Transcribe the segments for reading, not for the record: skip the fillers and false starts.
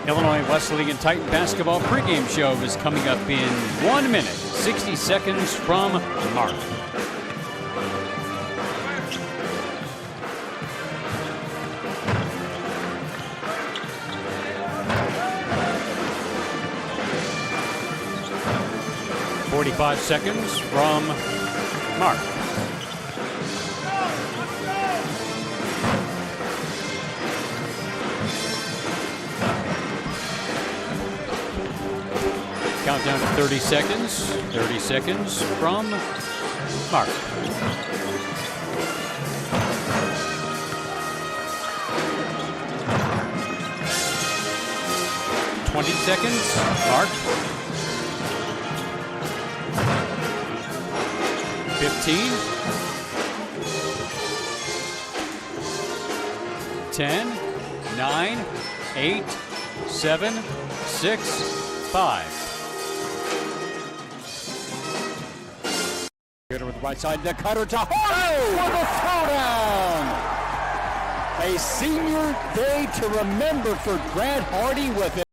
Illinois Wesleyan Titan basketball pregame show is coming up in 1 minute, 60 seconds from Mark. "45 seconds from Mark. Countdown to 30 seconds. 30 seconds from Mark. "20 seconds. Mark. 15. 10. 9. 8. 7. 6. 5. With the right side, the cutter to Hardy for the throwdown. A senior day to remember for Grant Hardy with it.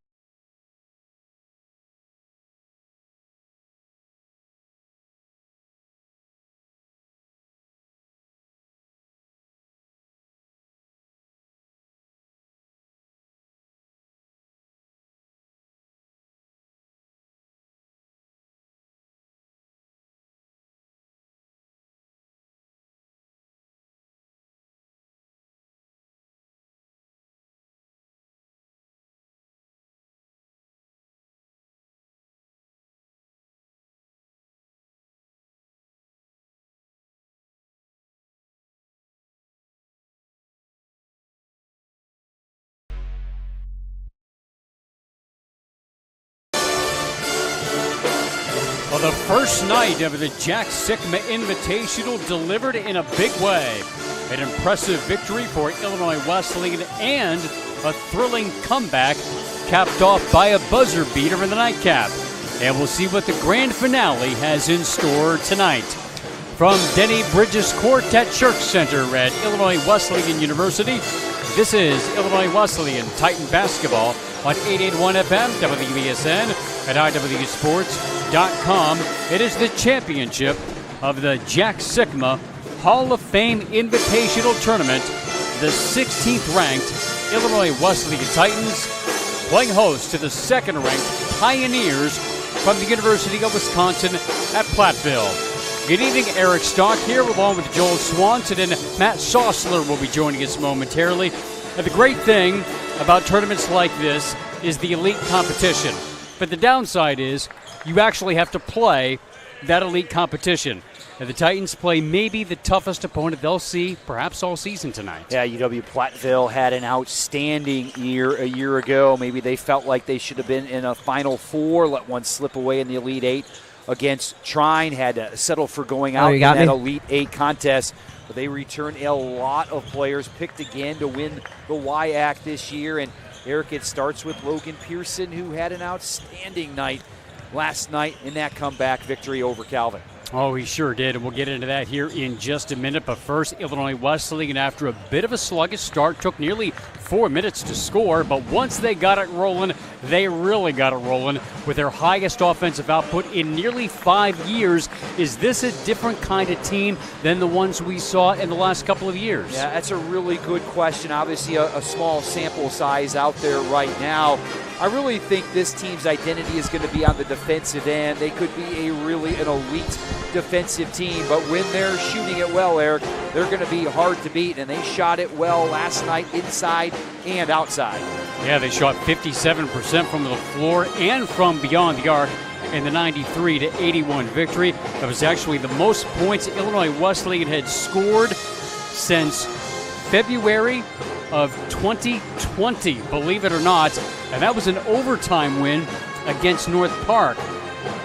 Well, the first night of the Jack Sikma Invitational delivered in a big way. An impressive victory for Illinois Wesleyan and a thrilling comeback capped off by a buzzer beater in the nightcap. And we'll see what the grand finale has in store tonight. From Denny Bridges Court at Church Center at Illinois Wesleyan University, this is Illinois Wesleyan Titan basketball on 881 FM, WBSN, at IWSports.com. It is the championship of the Jack Sikma Hall of Fame Invitational Tournament. The 16th ranked Illinois Wesleyan Titans playing host to the second-ranked Pioneers from the University of Wisconsin at Platteville. Good evening, Eric Stock here, along with Joel Swanson, and Matt Sossler will be joining us momentarily. And the great thing about tournaments like this is the elite competition. But the downside is you actually have to play that elite competition. And the Titans play maybe the toughest opponent they'll see perhaps all season tonight. Yeah, UW-Platteville had an outstanding year a year ago. Maybe they felt like they should have been in a Final Four, let one slip away in the Elite Eight against Trine, had to settle for going out in that Elite Eight contest. But they returned a lot of players, picked again to win the WIAC this year. And Eric, it starts with Logan Pearson, who had an outstanding night last night in that comeback victory over Calvin. Oh, he sure did, and we'll get into that here in just a minute. But first, Illinois Wesleyan, after a bit of a sluggish start, took nearly 4 minutes to score. But once they got it rolling, they really got it rolling with their highest offensive output in nearly 5 years. Is this a different kind of team than the ones we saw in the last couple of years? Yeah, that's a really good question. Obviously, a small sample size out there right now. I really think this team's identity is going to be on the defensive end. They could be an elite defensive team, but when they're shooting it well, Eric, they're going to be hard to beat, and they shot it well last night inside and outside. Yeah, they shot 57% from the floor and from beyond the arc in the 93-81 victory. That was actually the most points Illinois Wesleyan had scored since February of 2020, believe it or not, and that was an overtime win against North Park.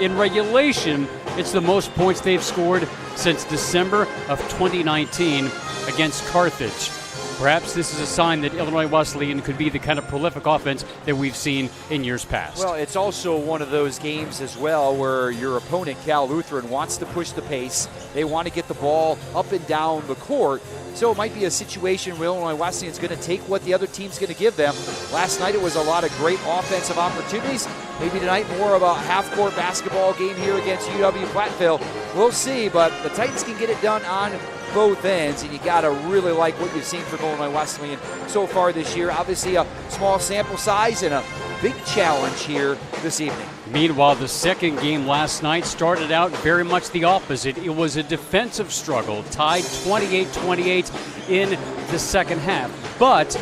In regulation, it's the most points they've scored since December of 2019 against Carthage. Perhaps this is a sign that Illinois Wesleyan could be the kind of prolific offense that we've seen in years past. Well, it's also one of those games as well where your opponent, Cal Lutheran, wants to push the pace. They want to get the ball up and down the court. So it might be a situation where Illinois Wesleyan is going to take what the other team's going to give them. Last night it was a lot of great offensive opportunities. Maybe tonight more of a half-court basketball game here against UW-Platteville. We'll see, but the Titans can get it done on both ends, and you got to really like what you've seen from Illinois Wesleyan so far this year. Obviously a small sample size and a big challenge here this evening. Meanwhile, the second game last night started out very much the opposite. It was a defensive struggle, tied 28-28 in the second half. But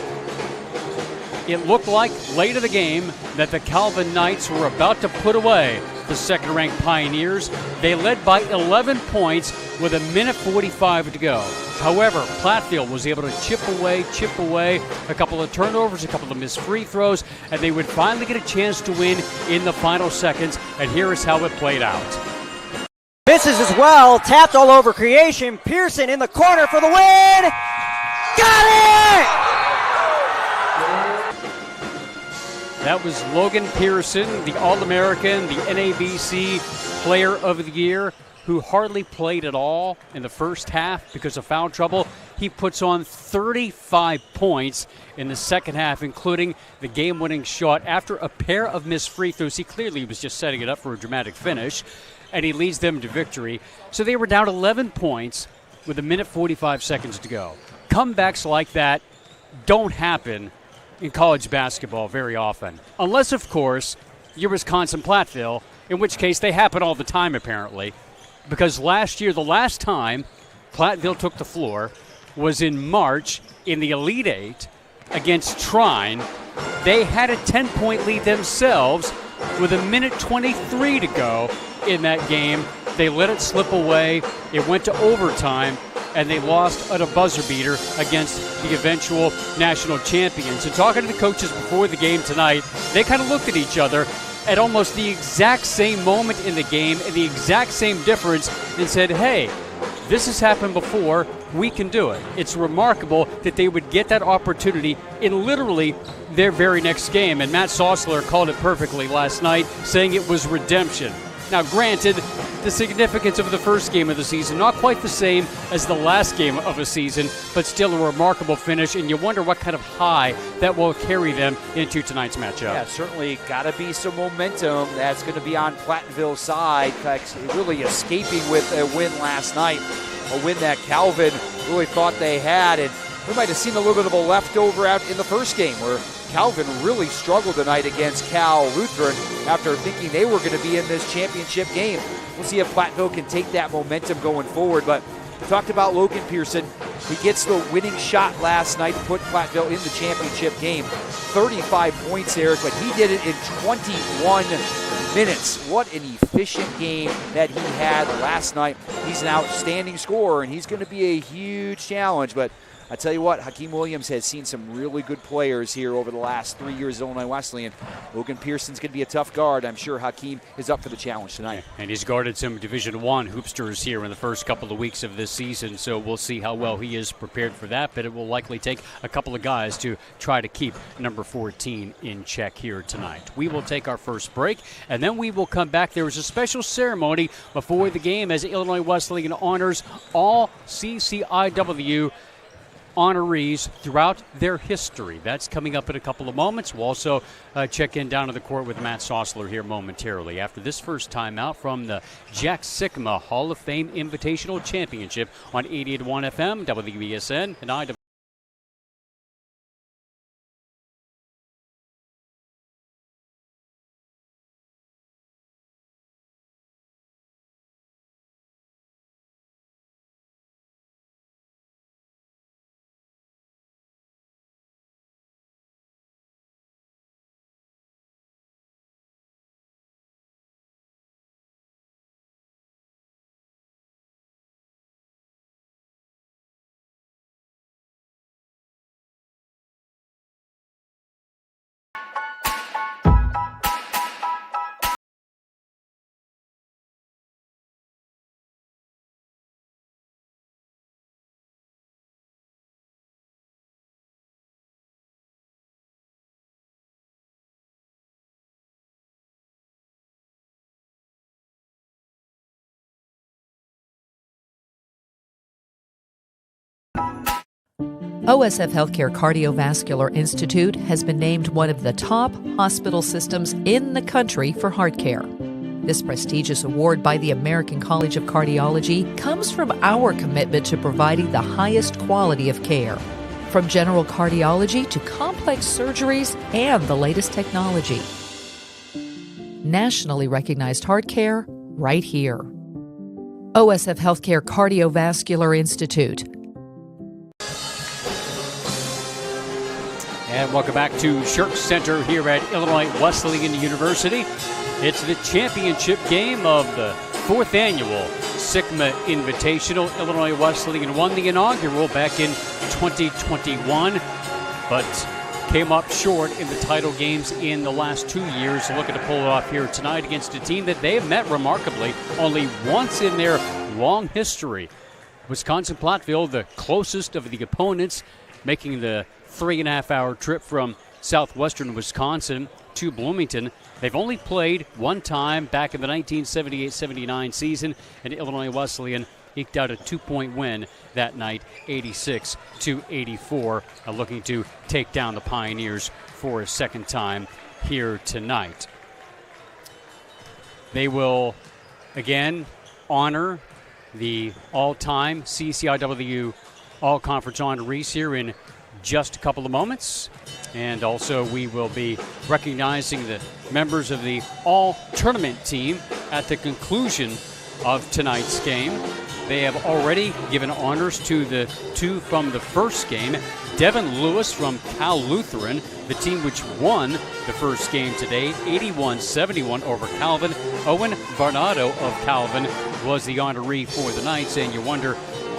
it looked like late in the game that the Calvin Knights were about to put away the second-ranked Pioneers. They led by 11 points with 1:45 to go. However, Platteville was able to chip away, a couple of turnovers, a couple of missed free throws, and they would finally get a chance to win in the final seconds. And here is how it played out. Misses as well, tapped all over creation. Pearson in the corner for the win. Got it! That was Logan Pearson, the All-American, the NABC Player of the Year, who hardly played at all in the first half because of foul trouble. He puts on 35 points in the second half, including the game-winning shot after a pair of missed free throws. He clearly was just setting it up for a dramatic finish, and he leads them to victory. So they were down 11 points with 1:45 to go. Comebacks like that don't happen in college basketball very often. Unless, of course, you're Wisconsin-Platteville, in which case they happen all the time, apparently. Because last year, the last time Platteville took the floor was in March in the Elite Eight against Trine. They had a 10-point lead themselves with 1:23 to go in that game. They let it slip away. It went to overtime, and they lost at a buzzer beater against the eventual national champions. And talking to the coaches before the game tonight, they kind of looked at each other at almost the exact same moment in the game and the exact same difference and said, hey, this has happened before. We can do it. It's remarkable that they would get that opportunity in literally their very next game. And Matt Sossler called it perfectly last night, saying it was redemption. Now, granted, the significance of the first game of the season, not quite the same as the last game of a season, but still a remarkable finish, and you wonder what kind of high that will carry them into tonight's matchup. Yeah, certainly got to be some momentum that's going to be on Platteville's side, really escaping with a win last night, a win that Calvin really thought they had, and we might have seen a little bit of a leftover out in the first game where Calvin really struggled tonight against Cal Lutheran after thinking they were going to be in this championship game. We'll see if Platteville can take that momentum going forward. But we talked about Logan Pearson. He gets the winning shot last night to put Platteville in the championship game. 35 points, Eric, but he did it in 21 minutes. What an efficient game that he had last night. He's an outstanding scorer, and he's going to be a huge challenge. But I tell you what, Hakeem Williams has seen some really good players here over the last 3 years at Illinois Wesleyan. Logan Pearson's going to be a tough guard. I'm sure Hakeem is up for the challenge tonight. And he's guarded some Division I hoopsters here in the first couple of weeks of this season, so we'll see how well he is prepared for that, but it will likely take a couple of guys to try to keep number 14 in check here tonight. We will take our first break, and then we will come back. There was a special ceremony before the game as Illinois Wesleyan honors all CCIW honorees throughout their history. That's coming up in a couple of moments. We'll also check in down to the court with Matt Sossler here momentarily after this first timeout from the Jack Sikma Hall of Fame Invitational Championship on 88.1 FM, WBSN, and IW. OSF Healthcare Cardiovascular Institute has been named one of the top hospital systems in the country for heart care. This prestigious award by the American College of Cardiology comes from our commitment to providing the highest quality of care, from general cardiology to complex surgeries and the latest technology. Nationally recognized heart care right here. OSF Healthcare Cardiovascular Institute. And welcome back to Shirk Center here at Illinois Wesleyan University. It's the championship game of the 4th annual Sikma Invitational. Illinois Wesleyan won the inaugural back in 2021, but came up short in the title games in the last 2 years. Looking to pull it off here tonight against a team that they have met remarkably only once in their long history. Wisconsin-Platteville, the closest of the opponents, making the 3.5-hour trip from southwestern Wisconsin to Bloomington. They've only played one time back in the 1978-79 season, and Illinois Wesleyan eked out a 2-point win that night, 86-84, looking to take down the Pioneers for a second time here tonight. They will, again, honor the all-time CCIW All-Conference honorees here in just a couple of moments. And also we will be recognizing the members of the all-tournament team at the conclusion of tonight's game. They have already given honors to the two from the first game. Devin Lewis from Cal Lutheran, the team which won the first game today, 81-71 over Calvin. Owen Varnado of Calvin was the honoree for the Knights, and you wonder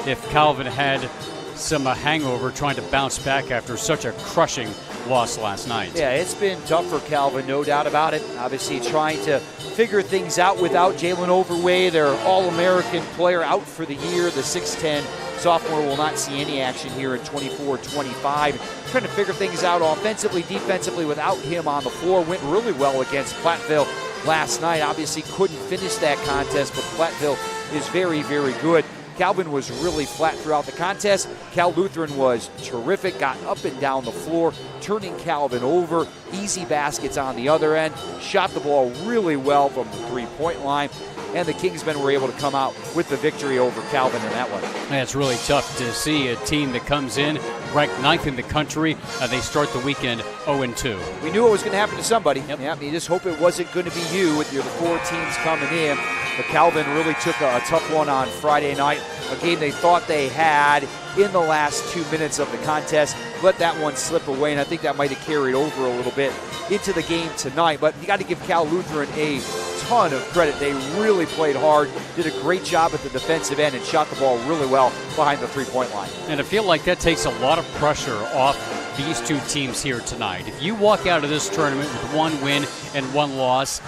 if Calvin had some hangover trying to bounce back after such a crushing loss last night. Yeah, it's been tough for Calvin, no doubt about it. Obviously trying to figure things out without Jalen Overway, their All-American player, out for the year. The 6'10 sophomore will not see any action here in 24-25. Trying to figure things out offensively, defensively without him on the floor. Went really well against Platteville last night. Obviously couldn't finish that contest, but Platteville is very, very good. Calvin was really flat throughout the contest. Cal Lutheran was terrific, got up and down the floor, turning Calvin over. Easy baskets on the other end. Shot the ball really well from the three-point line. And the Kingsmen were able to come out with the victory over Calvin in that one. Yeah, it's really tough to see a team that comes in ranked 9th in the country. They start the weekend 0-2. We knew it was going to happen to somebody. Yep. Yeah, you just hope it wasn't going to be you with the 4 teams coming in. But Calvin really took a tough one on Friday night, a game they thought they had in the last 2 minutes of the contest. Let that one slip away, and I think that might have carried over a little bit into the game tonight. But you got to give Cal Lutheran a ton of credit. They really played hard, did a great job at the defensive end, and shot the ball really well behind the three-point line. And I feel like that takes a lot of pressure off these two teams here tonight. If you walk out of this tournament with 1 win and 1 loss,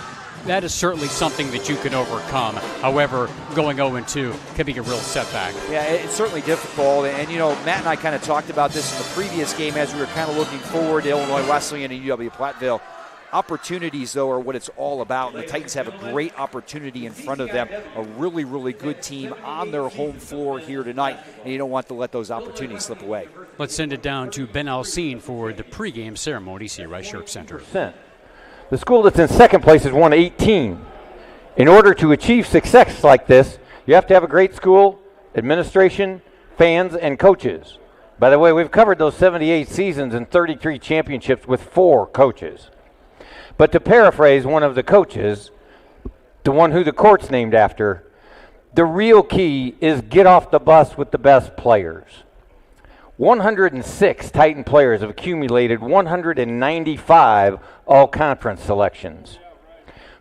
that is certainly something that you can overcome. However, going 0-2 can be a real setback. Yeah, it's certainly difficult. And, you know, Matt and I kind of talked about this in the previous game as we were kind of looking forward to Illinois Wesleyan and UW Platteville. Opportunities, though, are what it's all about. And the Titans have a great opportunity in front of them. A really, really good team on their home floor here tonight. And you don't want to let those opportunities slip away. Let's send it down to Ben Alcine for the pregame ceremonies here at Shirk Center. The school that's in second place has won 18. In order to achieve success like this, you have to have a great school, administration, fans, and coaches. By the way, we've covered those 78 seasons and 33 championships with 4 coaches. But to paraphrase one of the coaches, the one who the court's named after, the real key is get off the bus with the best players. 106 Titan players have accumulated 195 all-conference selections.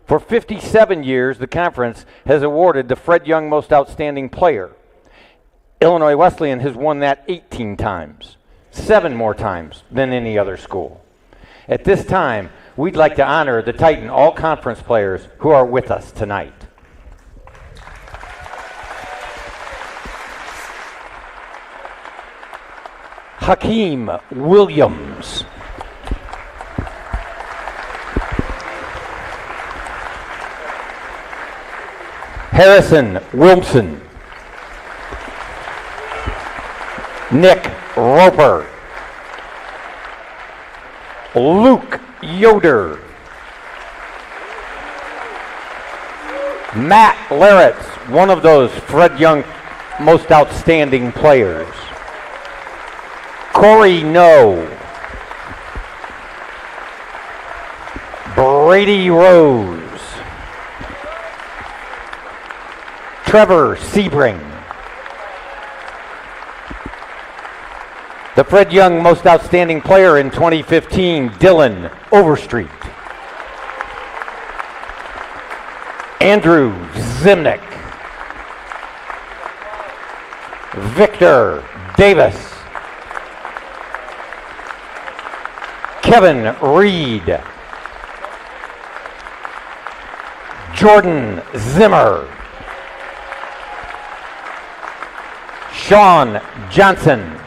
For 57 years, the conference has awarded the Fred Young Most Outstanding Player. Illinois Wesleyan has won that 18 times, 7 more times than any other school. At this time, we'd like to honor the Titan all-conference players who are with us tonight. Hakeem Williams. Harrison Wilson. Nick Roper. Luke Yoder. Matt Laritz, one of those Fred Young most outstanding players. Corey No. Brady Rose. Trevor Sebring. The Fred Young most outstanding player in 2015, Dylan Overstreet. Andrew Zimnick. Victor Davis. Kevin Reed. Jordan Zimmer. Sean Johnson.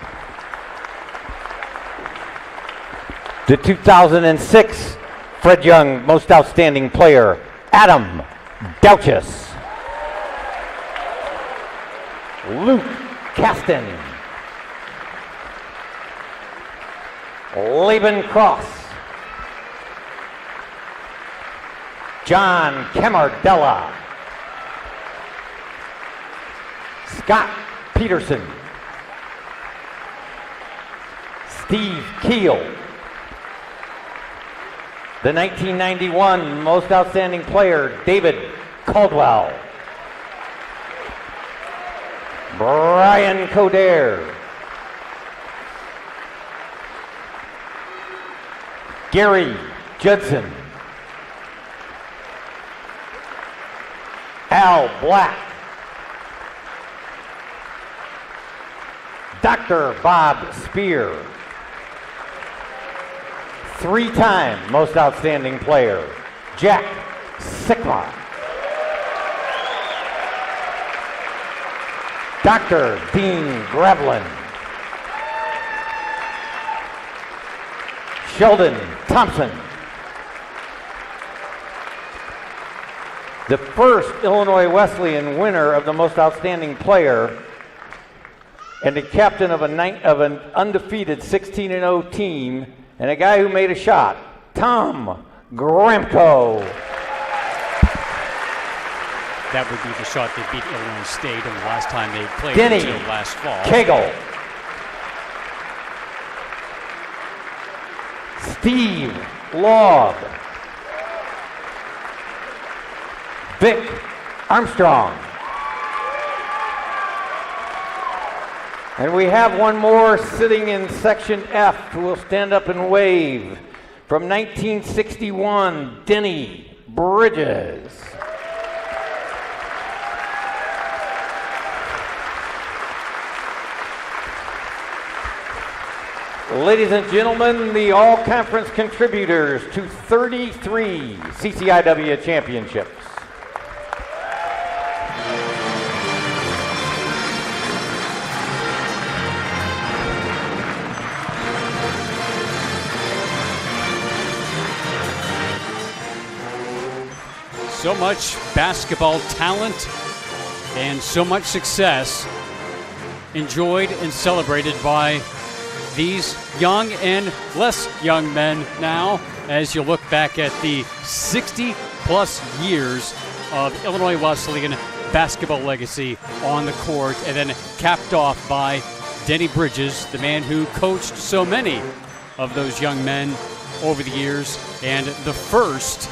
The 2006 Fred Young most outstanding player, Adam Douchus. Luke Kasten. Laban Cross. John Camardella. Scott Peterson. Steve Keel. The 1991 most outstanding player, David Caldwell. Brian Coder. Gary Judson. Al Black. Dr. Bob Spear. Three-time most outstanding player, Jack Sikma. Dr. Dean Gravelin. Sheldon Thompson. The first Illinois Wesleyan winner of the most outstanding player and the captain of an undefeated 16-0 team, and a guy who made a shot, Tom Gramko. That would be the shot they beat Illinois State in the last time they played Denny until last fall. Cagle. Steve Laub. Vic Armstrong. And we have one more sitting in section F who will stand up and wave. From 1961, Denny Bridges. Ladies and gentlemen, the all-conference contributors to 33 CCIW championships. So much basketball talent and so much success enjoyed and celebrated by these young and less young men now as you look back at the 60-plus years of Illinois Wesleyan basketball legacy on the court, and then capped off by Denny Bridges, the man who coached so many of those young men over the years, and the first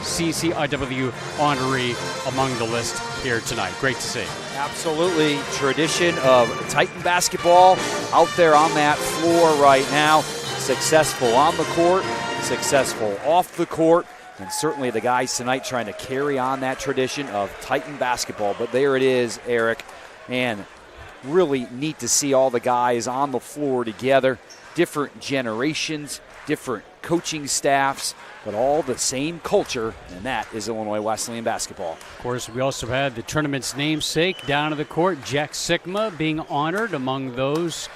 CCIW honoree among the list here tonight. Great to see. Absolutely. Tradition of Titan basketball out there on that floor right now. Successful on the court, successful off the court, and certainly the guys tonight trying to carry on that tradition of Titan basketball. But there it is, Eric, and really neat to see all the guys on the floor together. Different generations, different coaching staffs, but all the same culture, and that is Illinois Wesleyan basketball. Of course, we also had the tournament's namesake down on the court, Jack Sikma, being honored among those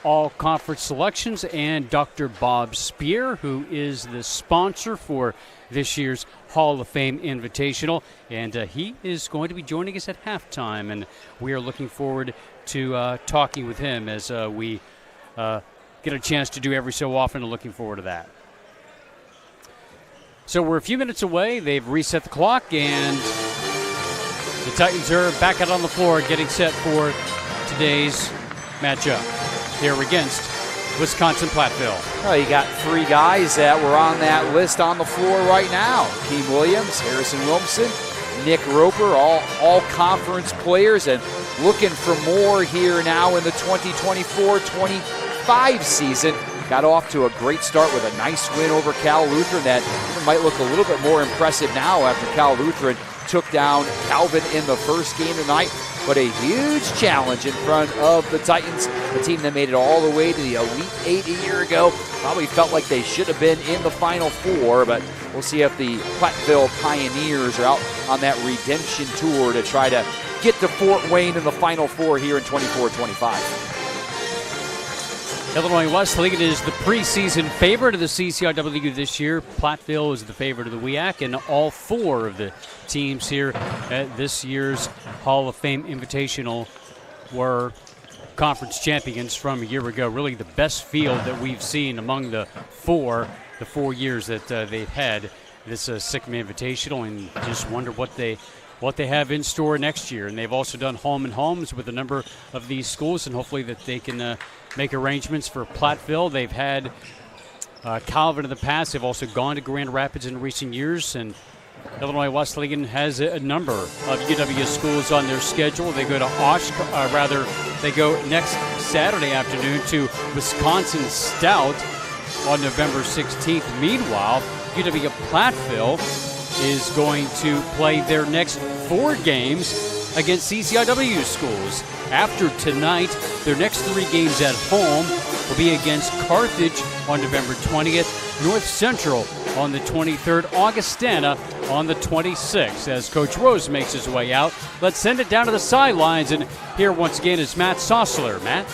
all-conference selections, and Dr. Bob Spear, who is the sponsor for this year's Hall of Fame Invitational, and he is going to be joining us at halftime, and we are looking forward to talking with him as we get a chance to do every so often, and looking forward to that. So we're a few minutes away. They've reset the clock, and the Titans are back out on the floor getting set for today's matchup here against Wisconsin-Platteville. Well, you got 3 guys that were on that list on the floor right now. Keem Williams, Harrison Wilmson, Nick Roper, all conference players, and looking for more here now in the 2024-25 season. Got off to a great start with a nice win over Cal Lutheran that might look a little bit more impressive now after Cal Lutheran took down Calvin in the first game tonight. But a huge challenge in front of the Titans, the team that made it all the way to the Elite Eight a year ago. Probably felt like they should have been in the Final Four, but we'll see if the Platteville Pioneers are out on that redemption tour to try to get to Fort Wayne in the Final Four here in 24-25. Illinois Wesleyan is the preseason favorite of the CCIW this year. Platteville is the favorite of the WIAC, and all 4 of the teams here at this year's Hall of Fame Invitational were conference champions from a year ago. Really the best field that we've seen among the 4 years that they've had this Sikma Invitational, and just wonder what they have in store next year. And they've also done home and homes with a number of these schools, and hopefully that they can make arrangements for Platteville. They've had Calvin in the past. They've also gone to Grand Rapids in recent years, and Illinois Wesleyan has a number of UW schools on their schedule. They go to they go next Saturday afternoon to Wisconsin Stout on November 16th. Meanwhile, UW Platteville is going to play their next 4 games against CCIW schools. After tonight, their next 3 games at home will be against Carthage on November 20th, North Central on the 23rd, Augustana on the 26th. As Coach Rose makes his way out, let's send it down to the sidelines, and here once again is Matt Sossler. Matt?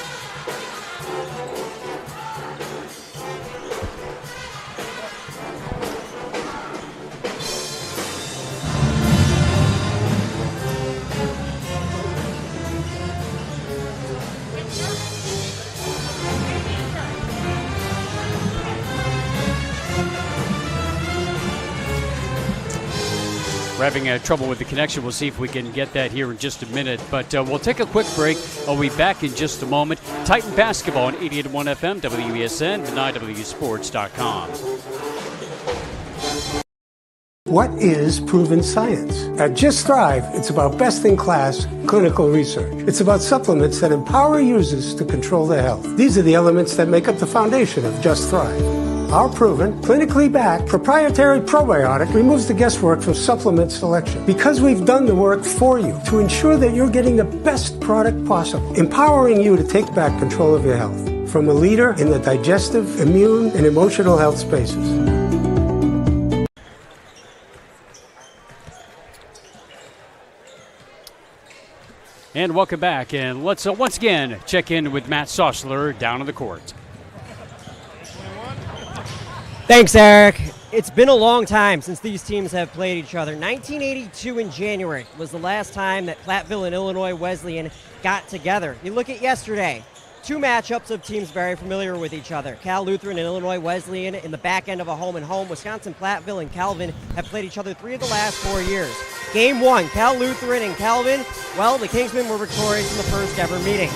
We're having trouble with the connection. We'll see if we can get that here in just a minute. But we'll take a quick break. I'll be back in just a moment. Titan basketball on 88.1 FM, WESN, and IWSports.com. What is proven science? At Just Thrive, it's about best-in-class clinical research. It's about supplements that empower users to control their health. These are the elements that make up the foundation of Just Thrive. Our proven, clinically backed, proprietary probiotic removes the guesswork from supplement selection because we've done the work for you to ensure that you're getting the best product possible, empowering you to take back control of your health from a leader in the digestive, immune, and emotional health spaces. And welcome back, and let's once again check in with Matt Sossler down on the court. Thanks, Eric. It's been a long time since these teams have played each other. 1982 in January was the last time that Platteville and Illinois Wesleyan got together. You look at yesterday, 2 matchups of teams very familiar with each other. Cal Lutheran and Illinois Wesleyan in the back end of a home-and-home. Wisconsin Platteville and Calvin have played each other 3 of the last 4 years. Game 1, Cal Lutheran and Calvin, well, the Kingsmen were victorious in the first ever meeting.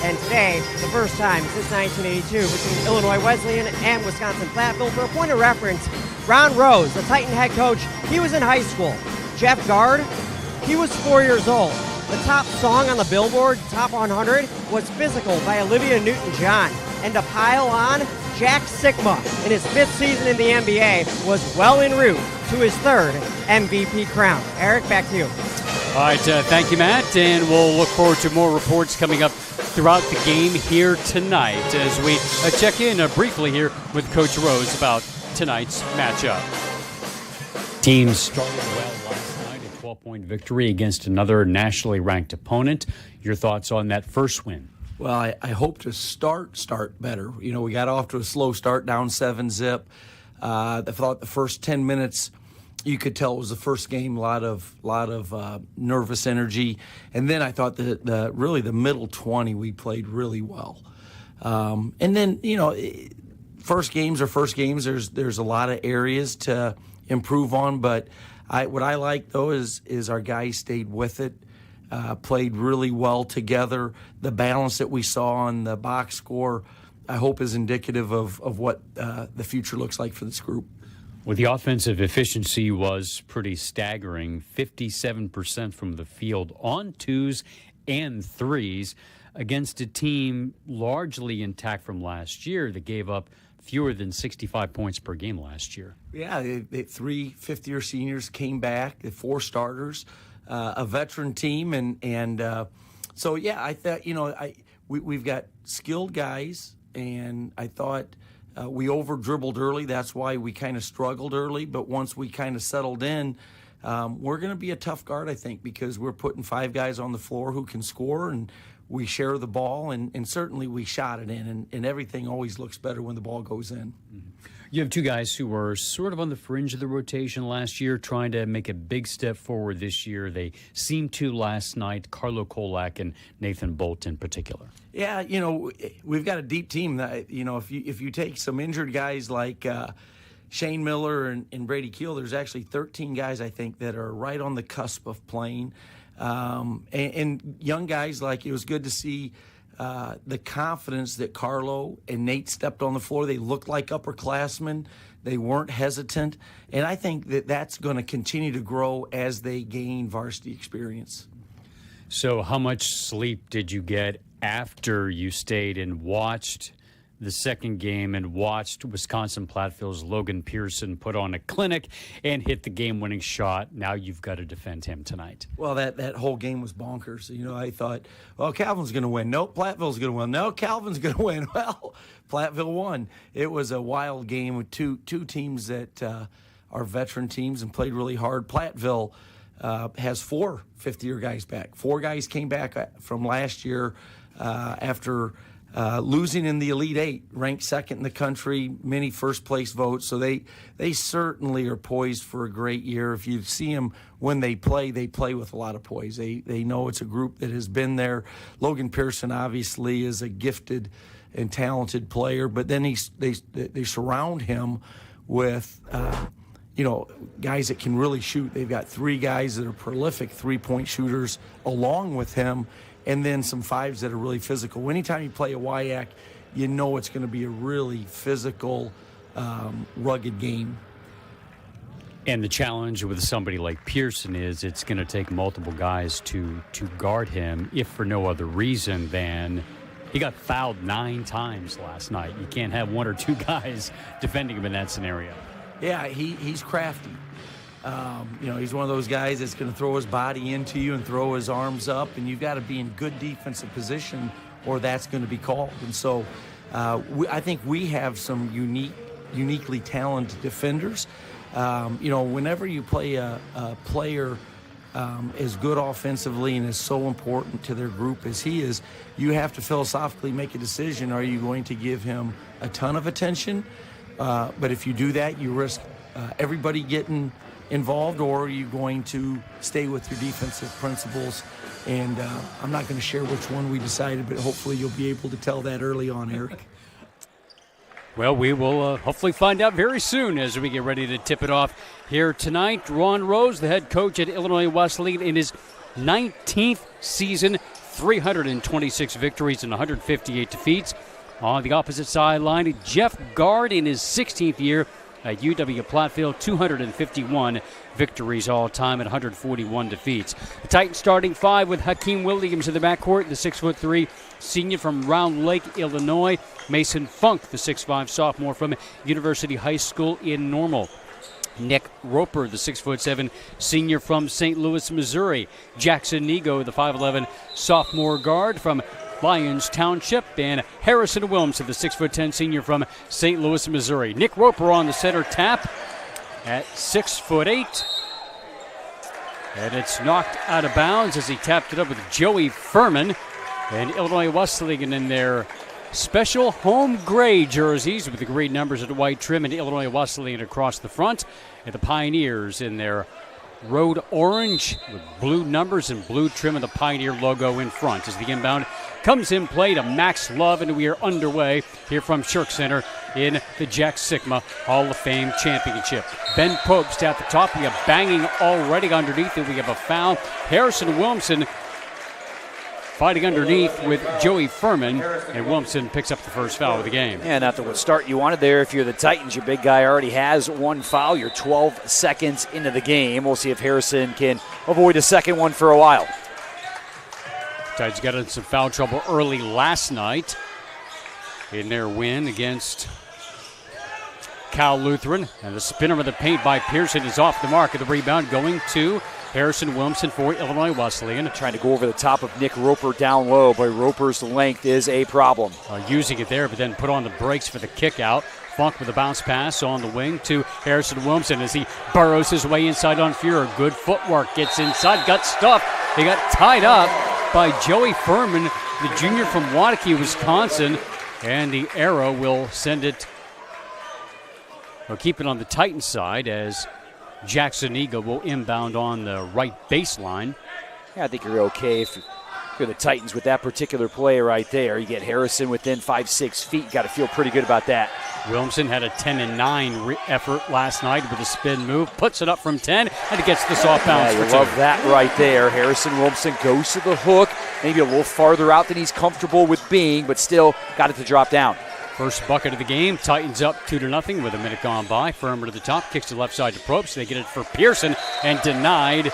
And today, the first time since 1982 between Illinois Wesleyan and Wisconsin Platteville. For a point of reference, Ron Rose, the Titan head coach, he was in high school. Jeff Gard, he was 4 years old. The top song on the Billboard Top 100 was Physical by Olivia Newton-John. And to pile on, Jack Sikma, in his 5th season in the NBA, was well en route to his 3rd MVP crown. Eric, back to you. All right, thank you, Matt, and we'll look forward to more reports coming up throughout the game here tonight as we check in briefly here with Coach Rose about tonight's matchup. Teams started well last night, a 12-point victory against another nationally ranked opponent. Your thoughts on that first win? Well, I hope to start better. You know, we got off to a slow start, down 7-zip. I thought the first 10 minutes, you could tell it was the first game, a lot of nervous energy. And then I thought the really the middle 20, we played really well. And then, first games are first games. There's a lot of areas to improve on, but what I like though is our guys stayed with it, played really well together. The balance that we saw on the box score, I hope, is indicative of what the future looks like for this group. Well, the offensive efficiency was pretty staggering, 57% from the field on twos and threes against a team largely intact from last year that gave up fewer than 65 points per game last year. Yeah, they 3 fifth-year seniors came back, 4 starters, a veteran team, and so yeah, I thought we've got skilled guys, and I thought we over-dribbled early. That's why we kind of struggled early, but once we kind of settled in, we're going to be a tough guard, I think, because we're putting 5 guys on the floor who can score, and we share the ball, and certainly we shot it in, and everything always looks better when the ball goes in. Mm-hmm. You have 2 guys who were sort of on the fringe of the rotation last year, trying to make a big step forward this year. They seemed to last night, Carlo Kolak and Nathan Bolt in particular. Yeah, we've got a deep team. That, if you take some injured guys like Shane Miller and Brady Keel, there's actually 13 guys, I think, that are right on the cusp of playing. And young guys, like, it was good to see the confidence that Carlo and Nate stepped on the floor. They looked like upperclassmen. They weren't hesitant. And I think that's going to continue to grow as they gain varsity experience. So how much sleep did you get after you stayed and watched the second game and watched Wisconsin Platteville's Logan Pearson put on a clinic and hit the game-winning shot? Now you've got to defend him tonight. Well, that whole game was bonkers. I thought, well, Calvin's going to win. Nope, Platteville's going to win. No, Calvin's going to win. Well, Platteville won. It was a wild game with two teams that are veteran teams and played really hard. Platteville has 4 fifth-year guys back. 4 guys came back from last year after losing in the Elite 8, ranked second in the country, many first-place votes. So they certainly are poised for a great year. If you see them when they play with a lot of poise. They know it's a group that has been there. Logan Pearson obviously is a gifted and talented player, but then they surround him with guys that can really shoot. They've got 3 guys that are prolific three-point shooters along with him, and then some 5s that are really physical. Anytime you play a WIAC, you know it's going to be a really physical, rugged game. And the challenge with somebody like Pearson is it's going to take multiple guys to guard him, if for no other reason than he got fouled 9 times last night. You can't have 1 or 2 guys defending him in that scenario. Yeah, he's crafty. He's one of those guys that's going to throw his body into you and throw his arms up, and you've got to be in good defensive position or that's going to be called. And so I think we have some uniquely talented defenders. Whenever you play a player as good offensively and is so important to their group as he is, you have to philosophically make a decision. Are you going to give him a ton of attention? But if you do that, you risk everybody getting involved, or are you going to stay with your defensive principles? And I'm not going to share which one we decided, but hopefully you'll be able to tell that early on, Eric. Well, we will hopefully find out very soon as we get ready to tip it off here tonight. Ron Rose, the head coach at Illinois Wesleyan, in his 19th season, 326 victories and 158 defeats. On the opposite sideline, Jeff Gard in his 16th year at UW-Platteville, 251 victories all-time and 141 defeats. The Titans starting 5 with Hakeem Williams in the backcourt, the 6'3" senior from Round Lake, Illinois. Mason Funk, the 6'5" sophomore from University High School in Normal. Nick Roper, the 6'7" senior from St. Louis, Missouri. Jackson Nego, the 5'11" sophomore guard from Lyons Township, and Harrison Williams, the 6'10" senior from St. Louis, Missouri. Nick Roper on the center tap at 6'8", and it's knocked out of bounds as he tapped it up with Joey Furman. And Illinois Wesleyan in their special home gray jerseys with the green numbers and white trim, and Illinois Wesleyan across the front, and the Pioneers in their road orange with blue numbers and blue trim and the Pioneer logo in front. As the inbound comes in play to Max Love, and we are underway here from Shirk Center in the Jack Sikma Hall of Fame Championship. Ben Probst at the top. We have banging already underneath it. We have a foul. Harrison Williamson fighting underneath with Joey Furman, and Williamson picks up the first foul of the game. Yeah, not the start you wanted there. If you're the Titans, your big guy already has one foul. You're 12 seconds into the game. We'll see if Harrison can avoid a second one for a while. Titans got in some foul trouble early last night in their win against Cal Lutheran, and the spinner of the paint by Pearson is off the mark, of the rebound going to Harrison Williamson for Illinois Wesleyan. Trying to go over the top of Nick Roper down low, but Roper's length is a problem. Using it there, but then put on the brakes for the kick out. Funk with a bounce pass on the wing to Harrison Williamson as he burrows his way inside on Fuhrer. Good footwork, gets inside, got stuffed. He got tied up by Joey Furman, the junior from Waukee, Wisconsin, and the arrow will send it. We'll keep it on the Titans side as Jackson Eagle will inbound on the right baseline. Yeah, I think you're okay if you're the Titans with that particular play right there. You get Harrison within 5-6 feet. You got to feel pretty good about that. Williamson had a 10-9 effort last night with a spin move. Puts it up from 10, and it gets this off balance for 2. Love that right there. Harrison Williamson goes to the hook, maybe a little farther out than he's comfortable with being, but still got it to drop down. First bucket of the game. Titans up 2-0 with a minute gone by. Furman to the top, kicks to the left side to Probst. They get it for Pearson and denied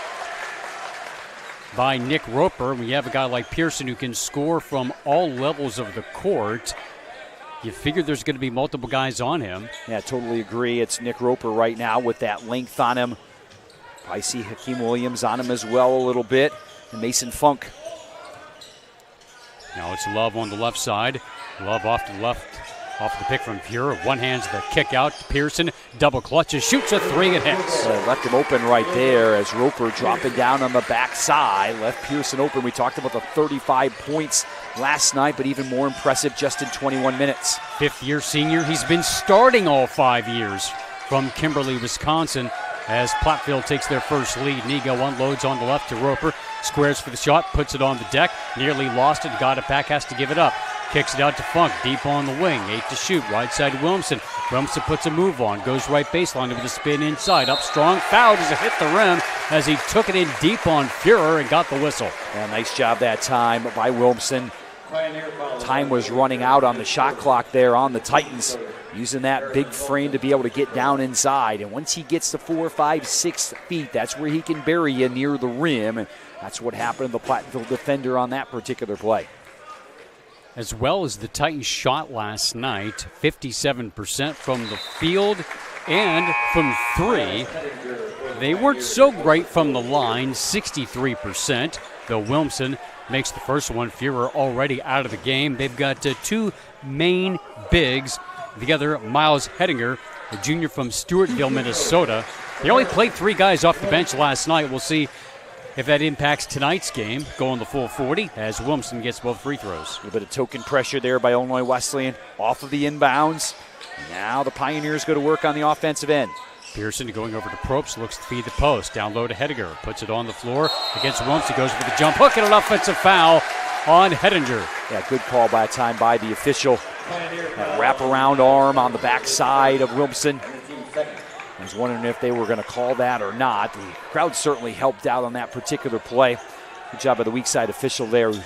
by Nick Roper. We have a guy like Pearson who can score from all levels of the court. You figure there's going to be multiple guys on him. Yeah, totally agree. It's Nick Roper right now with that length on him. I see Hakeem Williams on him as well a little bit, and Mason Funk. Now it's Love on the left side. Love off to the left. Off the pick from Fuhrer. One hand's the kick out. Pearson double clutches, shoots a 3, it hits. Left him open right there as Roper dropping down on the backside. Left Pearson open. We talked about the 35 points last night, but even more impressive just in 21 minutes. Fifth-year senior. He's been starting all 5 years from Kimberly, Wisconsin, as Platteville takes their first lead. Nigo unloads on the left to Roper. Squares for the shot, puts it on the deck. Nearly lost it, got it back, has to give it up. Kicks it out to Funk, deep on the wing. 8 to shoot, right side Williamson. Williamson puts a move on, goes right baseline with a spin inside. Up strong, foul as it hit the rim as he took it in deep on Fuhrer and got the whistle. Yeah, nice job that time by Williamson. Time was running out on the shot clock there on the Titans, using that big frame to be able to get down inside. And once he gets to 4, 5, 6 feet, that's where he can bury you near the rim. And that's what happened to the Platteville defender on that particular play. As well as the Titans shot last night, 57% from the field and from 3. They weren't so great from the line, 63%, though Williamson makes the first one. Fuhrer already out of the game. They've got 2 main bigs. The other, Miles Hedinger, a junior from Stewartville, Minnesota. They only played 3 guys off the bench last night. We'll see if that impacts tonight's game, going the full 40 as Williamson gets both free throws. A little bit of token pressure there by Illinois Wesleyan off of the inbounds. Now the Pioneers go to work on the offensive end. Pearson going over to Probst, looks to feed the post. Down low to Hedinger, puts it on the floor against Williamson, goes for the jump hook and an offensive foul on Hedinger. Yeah, good call by time by the official. That wraparound arm on the backside of Williamson. I was wondering if they were going to call that or not. The crowd certainly helped out on that particular play. Good job by the weak side official there who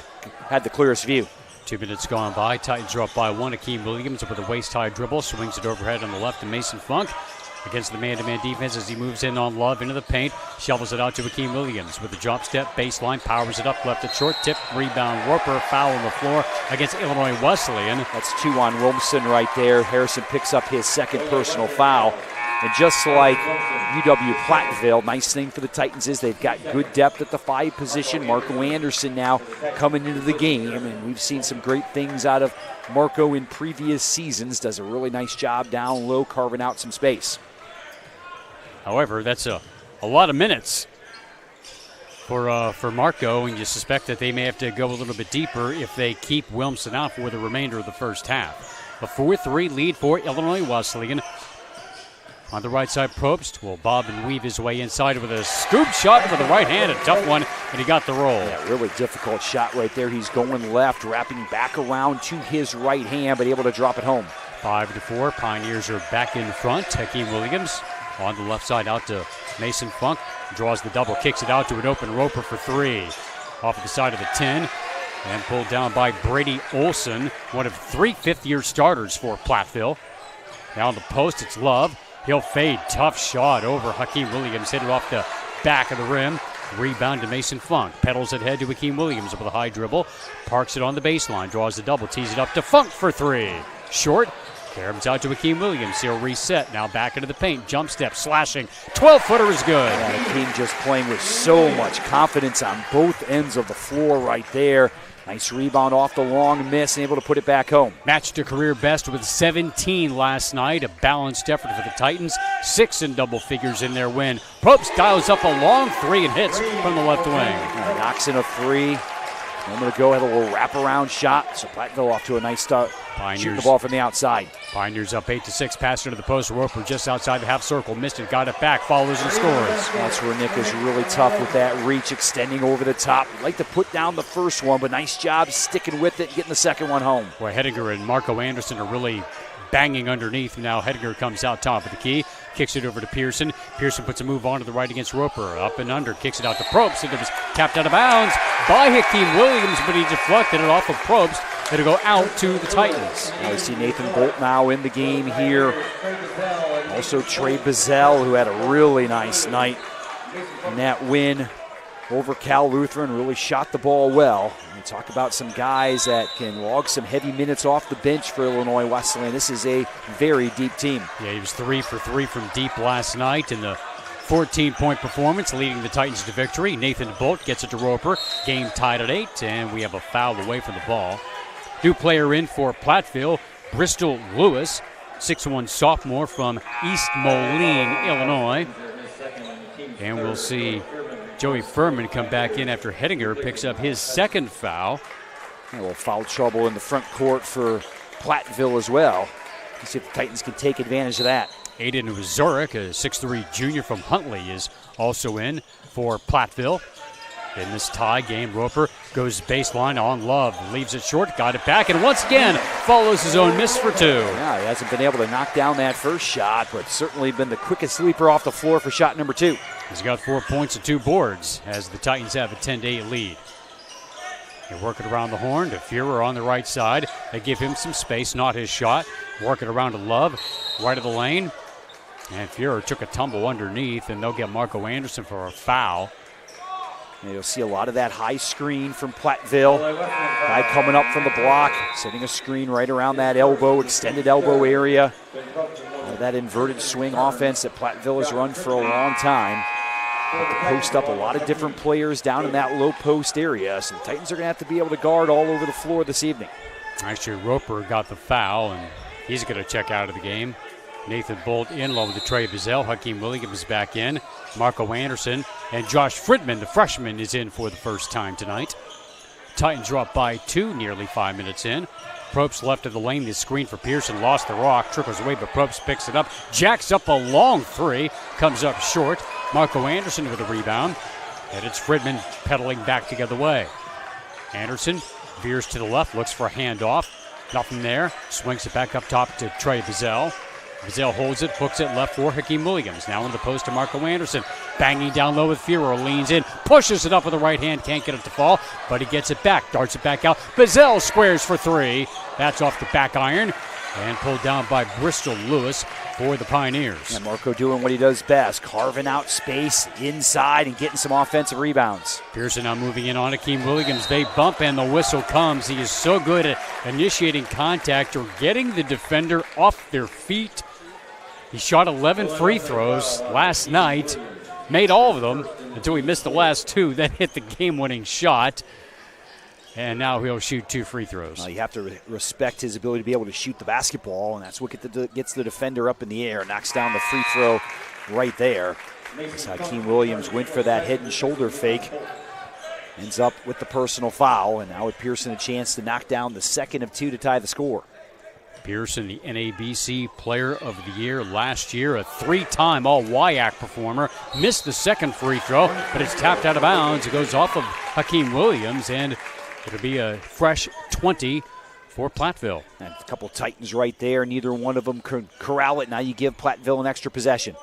had the clearest view. 2 minutes gone by. Titans are up by 1. Hakeem Williams with a waist-high dribble. Swings it overhead on the left to Mason Funk. Against the man-to-man defense as he moves in on Love into the paint. Shovels it out to Hakeem Williams with a drop step, baseline, powers it up, left it short, tip, rebound, Roper, foul on the floor against Illinois Wesleyan. That's 2 on Williamson right there. Harrison picks up his second personal foul. And just like UW Platteville, nice thing for the Titans is they've got good depth at the 5 position. Marco Anderson now coming into the game. And we've seen some great things out of Marco in previous seasons. Does a really nice job down low, carving out some space. However, that's a lot of minutes for Marco, and you suspect that they may have to go a little bit deeper if they keep Wilmson out for the remainder of the first half. A 4-3 lead for Illinois Wesleyan. On the right side, Probst will bob and weave his way inside with a scoop shot with the right hand, a tough one, and he got the roll. Yeah, really difficult shot right there. He's going left, wrapping back around to his right hand, but able to drop it home. 5-4, Pioneers are back in front. Hakeem Williams on the left side out to Mason Funk. Draws the double, kicks it out to an open Roper for three. Off of the side of the 10, and pulled down by Brady Olson, one of 3 fifth-year starters for Platteville. Now on the post, it's Love. He'll fade. Tough shot over Hakeem Williams. Hit it off the back of the rim. Rebound to Mason Funk. Pedals it ahead to Hakeem Williams with a high dribble. Parks it on the baseline. Draws the double. Tees it up to Funk for three. Short. Caroms out to Hakeem Williams. He'll reset. Now back into the paint. Jump step. Slashing. 12-footer is good. Yeah, Hakeem just playing with so much confidence on both ends of the floor right there. Nice rebound off the long miss and able to put it back home. Matched a career best with 17 last night. A balanced effort for the Titans. 6 in double figures in their win. Probst dials up a long three and hits from the left wing. Knocks in a three. Moment ago had a little wraparound shot. So Platteville off to a nice start. Shooting the ball from the outside. Pioneers up 8-6. Pass into the post. Roper just outside the half circle. Missed it. Got it back. Follows and scores. That's where Nick is really tough with that reach, extending over the top. He'd like to put down the first one, but nice job sticking with it and getting the second one home. Boy, Hedinger and Marco Anderson are really banging underneath. Now Hedinger comes out top of the key. Kicks it over to Pearson. Pearson puts a move on to the right against Roper. Up and under. Kicks it out to Probst. It was tapped out of bounds by Hakeem Williams, but he deflected it off of Probst. It'll go out to the Titans. Now we see Nathan Bolt now in the game here. Also Trey Bazell, who had a really nice night in that win over Cal Lutheran. Really shot the ball well. We talk about some guys that can log some heavy minutes off the bench for Illinois Wesleyan. This is a very deep team. Yeah, he was 3 for 3 from deep last night in the 14-point performance, leading the Titans to victory. Nathan Bolt gets it to Roper. Game tied at 8, and we have a foul away from the ball. New player in for Platteville, Bristol Lewis, 6'1 sophomore from East Moline, Illinois. And we'll see Joey Furman come back in after Hedinger picks up his second foul. A little foul trouble in the front court for Platteville as well. Let's see if the Titans can take advantage of that. Aiden Zurich, a 6'3 junior from Huntley, is also in for Platteville. In this tie game, Roper goes baseline on Love, leaves it short, got it back, and once again follows his own miss for two. Yeah, he hasn't been able to knock down that first shot, but certainly been the quickest sleeper off the floor for shot number 2. He's got 4 points and 2 boards as the Titans have a 10-8 lead. They work it around the horn to Fuhrer on the right side. They give him some space, not his shot. Work it around to Love, right of the lane. And Fuhrer took a tumble underneath, and they'll get Marco Anderson for a foul. And you'll see a lot of that high screen from Platteville. Guy coming up from the block, setting a screen right around that elbow, extended elbow area. That inverted swing offense that Platteville has run for a long time. Have to post up a lot of different players down in that low post area. So the Titans are going to have to be able to guard all over the floor this evening. Actually, Roper got the foul, and he's going to check out of the game. Nathan Bolt in along with Trey Bazell. Hakeem Williams back in. Marco Anderson and Josh Fridman, the freshman, is in for the first time tonight. Titans drop by 2, nearly 5 minutes in. Probst left of the lane, the screen for Pearson, lost the rock, trickles away, but Probst picks it up, jacks up a long three, comes up short. Marco Anderson with a rebound, and it's Fridman pedaling back the other way. Anderson veers to the left, looks for a handoff, nothing there, swings it back up top to Trey Bazell. Bazell holds it, hooks it left for Hakeem Williams. Now in the post to Marco Anderson. Banging down low with Fuhrer, leans in, pushes it up with the right hand, can't get it to fall, but he gets it back, darts it back out. Bazell squares for 3. That's off the back iron and pulled down by Bristol Lewis for the Pioneers. And Marco doing what he does best, carving out space inside and getting some offensive rebounds. Pearson now moving in on Hakeem Williams. They bump and the whistle comes. He is so good at initiating contact or getting the defender off their feet. He shot 11 free throws last night, made all of them until he missed the last 2, then hit the game-winning shot. And now he'll shoot 2 free throws. You have to respect his ability to be able to shoot the basketball, and that's what gets the defender up in the air, knocks down the free throw right there. As Hakeem Williams went for that head and shoulder fake. Ends up with the personal foul, and now with Pearson a chance to knock down the second of 2 to tie the score. Pearson, the NABC Player of the Year last year, a 3-time All-WIAC performer. Missed the second free throw, but it's tapped out of bounds. It goes off of Hakeem Williams, and it'll be a fresh 20 for Platteville. And a couple Titans right there. Neither one of them could corral it. Now you give Platteville an extra possession.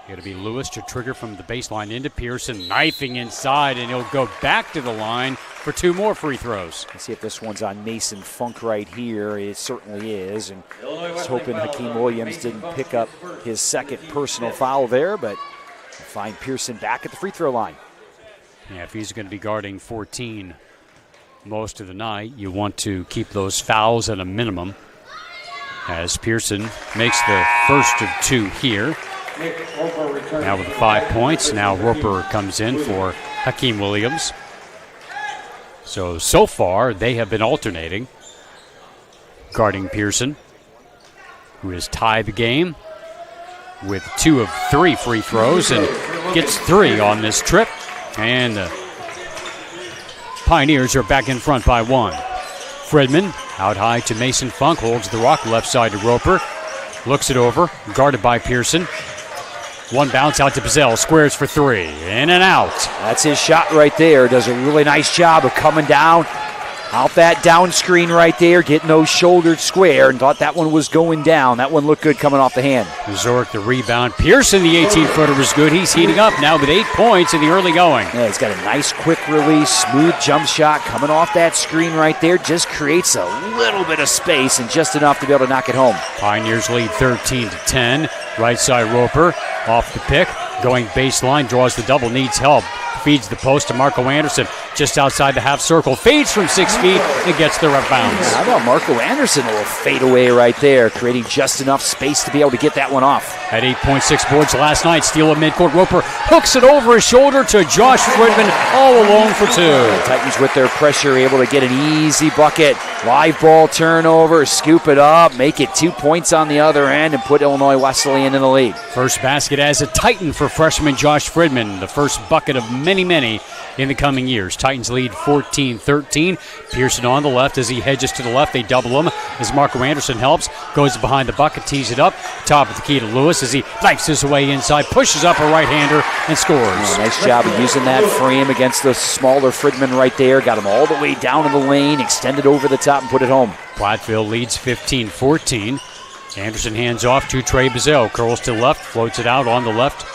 It'll be Lewis to trigger from the baseline into Pearson, knifing inside, and he'll go back to the line for 2 more free throws. Let's see if this one's on Mason Funk right here. It certainly is. And I was hoping Hakeem Williams didn't pick up his second personal foul there, but find Pearson back at the free throw line. Yeah, if he's going to be guarding 14 most of the night, you want to keep those fouls at a minimum. As Pearson makes the first of 2 here. Now with 5 points. Now Roper comes in for Hakeem Williams. So far, they have been alternating. Guarding Pearson, who has tied the game with 2 of 3 free throws and gets 3 on this trip. And the Pioneers are back in front by 1. Fredman out high to Mason Funk, holds the rock left side to Roper. Looks it over, guarded by Pearson. 1 bounce out to Bazell, squares for 3, in and out. That's his shot right there. Does a really nice job of coming down out that down screen right there, getting those shoulders square, and thought that one was going down. That one looked good coming off the hand. Zork the rebound. Pearson, the 18-footer, was good. He's heating up now with 8 points in the early going. Yeah, he's got a nice quick release, smooth jump shot coming off that screen right there. Just creates a little bit of space and just enough to be able to knock it home. Pioneers lead 13-10. Right side Roper off the pick. Going baseline, draws the double, needs help. Feeds the post to Marco Anderson just outside the half circle. Fades from 6 feet and gets the bounce. How about Marco Anderson? A little fadeaway right there, creating just enough space to be able to get that one off. At 8.6 boards last night, steal at midcourt. Roper hooks it over his shoulder to Josh Fredman, all alone for 2. The Titans with their pressure able to get an easy bucket. Live ball turnover, scoop it up, make it 2 points on the other end, and put Illinois Wesleyan in the lead. First basket as a Titan for freshman Josh Fredman. The first bucket of many in the coming years. Titans lead 14-13. Pearson on the left as he hedges to the left. They double him as Marco Anderson helps. Goes behind the bucket, tees it up. Top of the key to Lewis as he knifes his way inside, pushes up a right-hander and scores. Nice job of using that frame against the smaller Fridman right there. Got him all the way down in the lane, extended over the top and put it home. Platteville leads 15-14. Anderson hands off to Trey Bazell. Curls to the left, floats it out on the left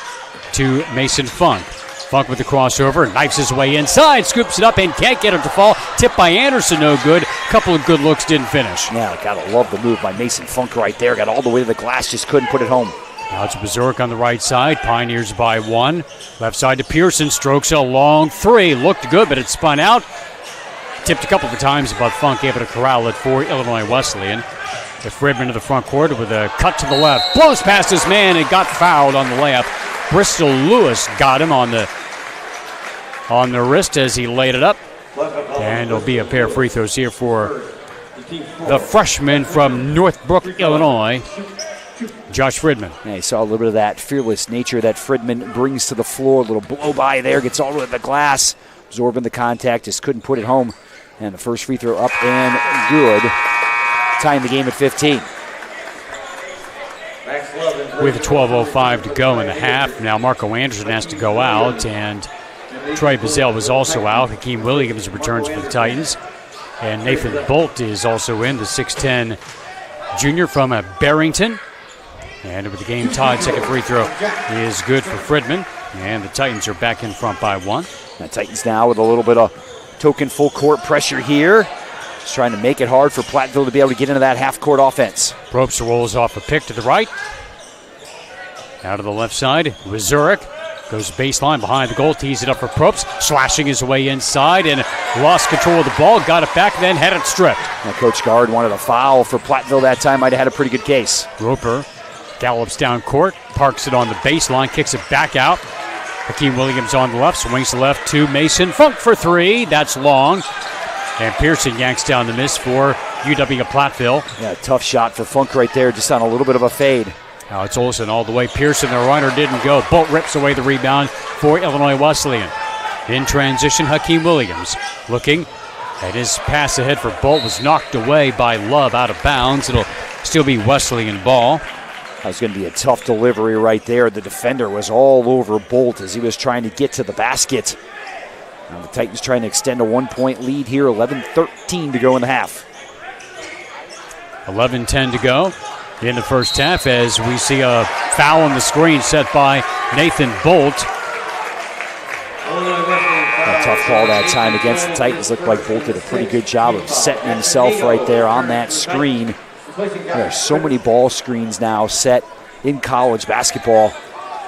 to Mason Funk. Funk with the crossover, knifes his way inside, scoops it up and can't get him to fall. Tipped by Anderson, no good. Couple of good looks, didn't finish. Yeah, gotta love the move by Mason Funk right there. Got all the way to the glass, just couldn't put it home. Now it's Bazurk on the right side. Pioneers by 1. Left side to Pearson, strokes a long 3. Looked good, but it spun out. Tipped a couple of times, but Funk able to corral it for Illinois Wesleyan. The Fredman to the front court with a cut to the left. Blows past his man and got fouled on the layup. Bristol Lewis got him on the wrist as he laid it up. And it'll be a pair of free throws here for the freshman from Northbrook, Illinois, Josh Fredman. Yeah, you saw a little bit of that fearless nature that Fredman brings to the floor. A little blow by there, gets all the way to the glass, absorbing the contact, just couldn't put it home. And the first free throw up and good, tying the game at 15. With 12:05 to go in the half, now Marco Anderson has to go out, and Troy Bazell was also out. Hakeem Williams returns for the Titans. And Nathan Bolt is also in, the 6'10 junior from Barrington. And with the game tied, second free throw is good for Fredman. And the Titans are back in front by 1. The Titans now with a little bit of token full court pressure here. Just trying to make it hard for Platteville to be able to get into that half-court offense. Probst rolls off a pick to the right. Out to the left side with Zurich. Goes baseline behind the goal, tees it up for Probst, slashing his way inside and lost control of the ball, got it back, then had it stripped. Now Coach Guard wanted a foul for Platteville that time, might have had a pretty good case. Roper gallops down court, parks it on the baseline, kicks it back out. Hakeem Williams on the left, swings left to Mason Funk for 3, that's long. And Pearson yanks down the miss for UW Platteville. Yeah, tough shot for Funk right there, just on a little bit of a fade. Now it's Olsen all the way. Pearson, the runner, didn't go. Bolt rips away the rebound for Illinois Wesleyan. In transition, Hakeem Williams looking at his pass ahead for Bolt. Was knocked away by Love out of bounds. It'll still be Wesleyan ball. That was going to be a tough delivery right there. The defender was all over Bolt as he was trying to get to the basket. Now the Titans trying to extend a 1-point lead here. 11-13 to go in the half. 11-10 to go in the first half as we see a foul on the screen set by Nathan Bolt. A tough call that time against the Titans. Looked like Bolt did a pretty good job of setting himself right there on that screen. There are so many ball screens now set in college basketball.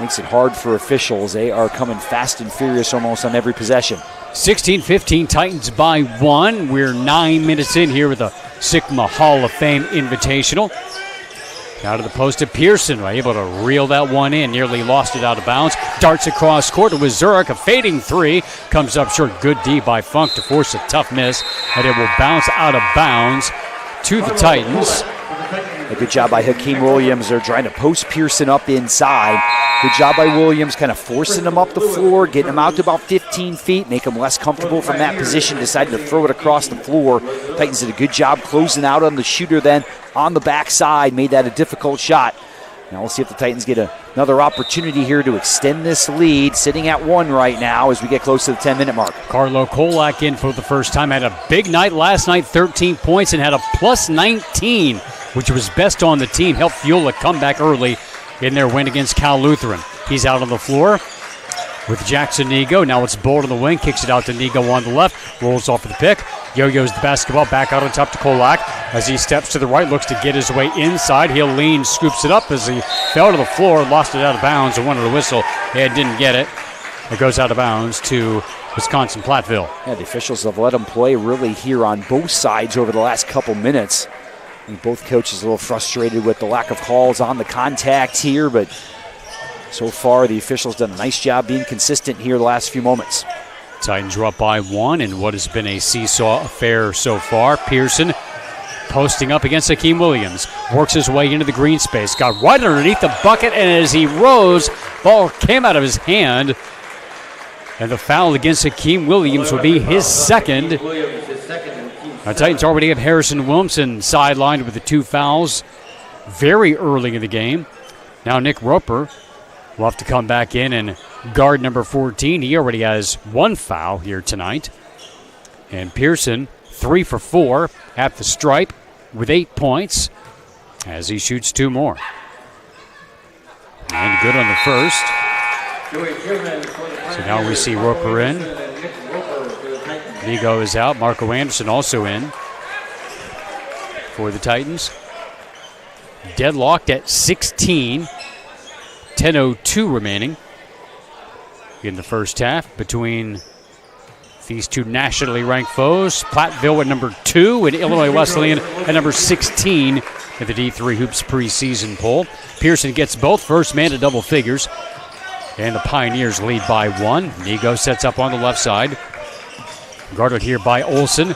Makes it hard for officials. They are coming fast and furious almost on every possession. 16-15, Titans by 1. We're 9 minutes in here with a Sikma Hall of Fame Invitational. Out of the post to Pearson, able to reel that one in. Nearly lost it out of bounds. Darts across court to Zurich. A fading three. Comes up short. Good D by Funk to force a tough miss. And it will bounce out of bounds to the Titans. A good job by Hakeem Williams. They're trying to post Pearson up inside. Good job by Williams, kind of forcing him up the floor, getting him out to about 15 feet, make him less comfortable from that position, decided to throw it across the floor. Titans did a good job closing out on the shooter then on the backside, made that a difficult shot. Now we'll see if the Titans get another opportunity here to extend this lead, sitting at 1 right now as we get close to the 10-minute mark. Carlo Kolak in for the first time. Had a big night last night, 13 points, and had a plus 19, which was best on the team. Helped fuel a comeback early in their win against Cal Lutheran. He's out on the floor with Jackson Nego. Now it's Bolt on the wing, kicks it out to Nego on the left, rolls off of the pick, yo-yos the basketball, back out on top to Kolak. As he steps to the right, looks to get his way inside. He'll lean, scoops it up as he fell to the floor, lost it out of bounds, and wanted a whistle, and didn't get it. It goes out of bounds to Wisconsin Platteville. Yeah, the officials have let him play really here on both sides over the last couple minutes. I think both coaches a little frustrated with the lack of calls on the contact here, but so far the officials done a nice job being consistent here the last few moments. Titans are up by 1 in what has been a seesaw affair so far. Pearson posting up against Hakeem Williams. Works his way into the green space. Got right underneath the bucket, and as he rose, ball came out of his hand. And the foul against Hakeem Williams will be his second. The Titans already have Harrison Williamson sidelined with the 2 fouls very early in the game. Now Nick Roper will have to come back in and guard number 14. He already has 1 foul here tonight. And Pearson, 3 for 4 at the stripe with 8 points as he shoots 2 more. And good on the first. So now we see Roper in. Nego is out. Marco Anderson also in for the Titans. Deadlocked at 16. 10:02 remaining in the first half between these two nationally ranked foes. Platteville at number 2 and Illinois Wesleyan at number 16 in the D3 Hoops preseason poll. Pearson gets both first man to double figures. And the Pioneers lead by 1. Nego sets up on the left side. Guarded here by Olsen.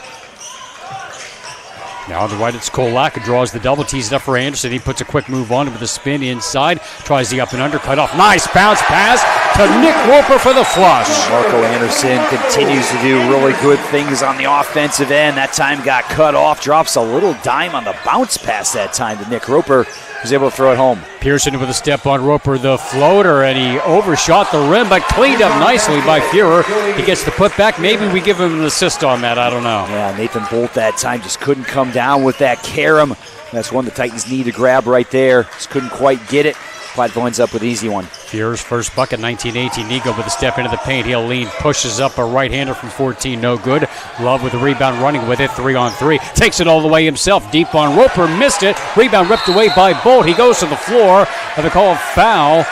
Now on the right, it's Kolak who draws the double, tees it up for Anderson. He puts a quick move on him with a spin inside. Tries the up and under, cut off. Nice bounce pass to Nick Roper for the flush. Marco Anderson continues to do really good things on the offensive end. That time got cut off. Drops a little dime on the bounce pass that time to Nick Roper. Was able to throw it home. Pearson with a step on Roper, the floater, and he overshot the rim, but cleaned up nicely by Fuhrer. He gets the putback. Maybe we give him an assist on that. I don't know. Yeah, Nathan Bolt that time just couldn't come down with that carom. That's one the Titans need to grab right there. Just couldn't quite get it. Platteville ends up with an easy one. Fuhrer's first bucket, 19-18. Nego with a step into the paint. He'll lean, pushes up a right-hander from 14. No good. Love with the rebound, running with it. 3-on-3. Takes it all the way himself. Deep on Roper. Missed it. Rebound ripped away by Bolt. He goes to the floor. And they call a foul,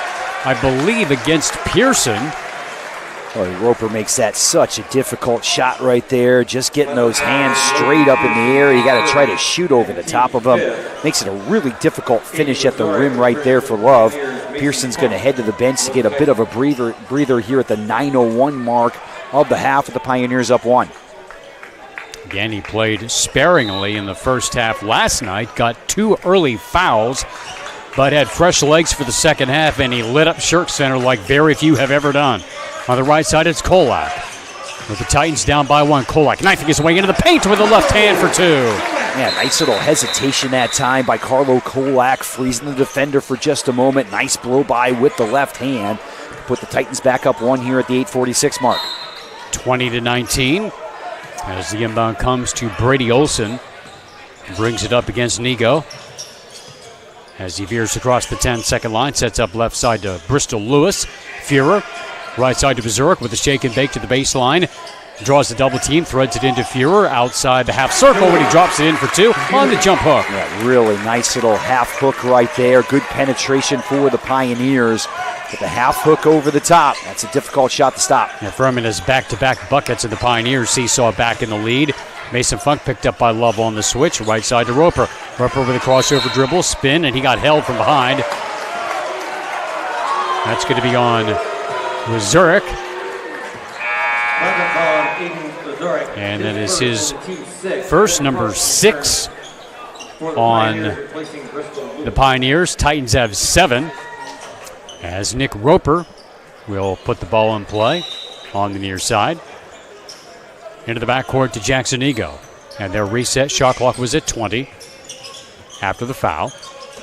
I believe, against Pearson. Boy, Roper makes that such a difficult shot right there. Just getting those hands straight up in the air. You got to try to shoot over the top of them. Makes it a really difficult finish at the rim right there for Love. Pearson's going to head to the bench to get a bit of a breather here at the 9:01 mark of the half with the Pioneers up 1. Again, he played sparingly in the first half last night. Got 2 early fouls. but had fresh legs for the second half, and he lit up Shirk Center like very few have ever done. On the right side, it's Kolak. With the Titans down by 1, Kolak knifing his way into the paint with the left hand for 2. Yeah, nice little hesitation that time by Carlo Kolak, freezing the defender for just a moment. Nice blow by with the left hand. Put the Titans back up 1 here at the 8:46 mark. 20-19 as the inbound comes to Brady Olson. Brings it up against Nigo. As he veers across the 10-second line, sets up left side to Bristol Lewis. Fuhrer, right side to Berserk with a shake and bake to the baseline. Draws the double team, threads it into Fuhrer outside the half circle when he drops it in for 2 on the jump hook. Yeah, really nice little half hook right there. Good penetration for the Pioneers. With the half hook over the top. That's a difficult shot to stop. And Furman has back-to-back buckets, and the Pioneers seesaw back in the lead. Mason Funk picked up by Love on the switch, right side to Roper. Roper with a crossover dribble, spin, and he got held from behind. That's going to be on Zurich. And that is his first, number 6 on the Pioneers. Titans have 7. As Nick Roper will put the ball in play on the near side. Into the backcourt to Jackson Ego. And their reset shot clock was at 20 after the foul.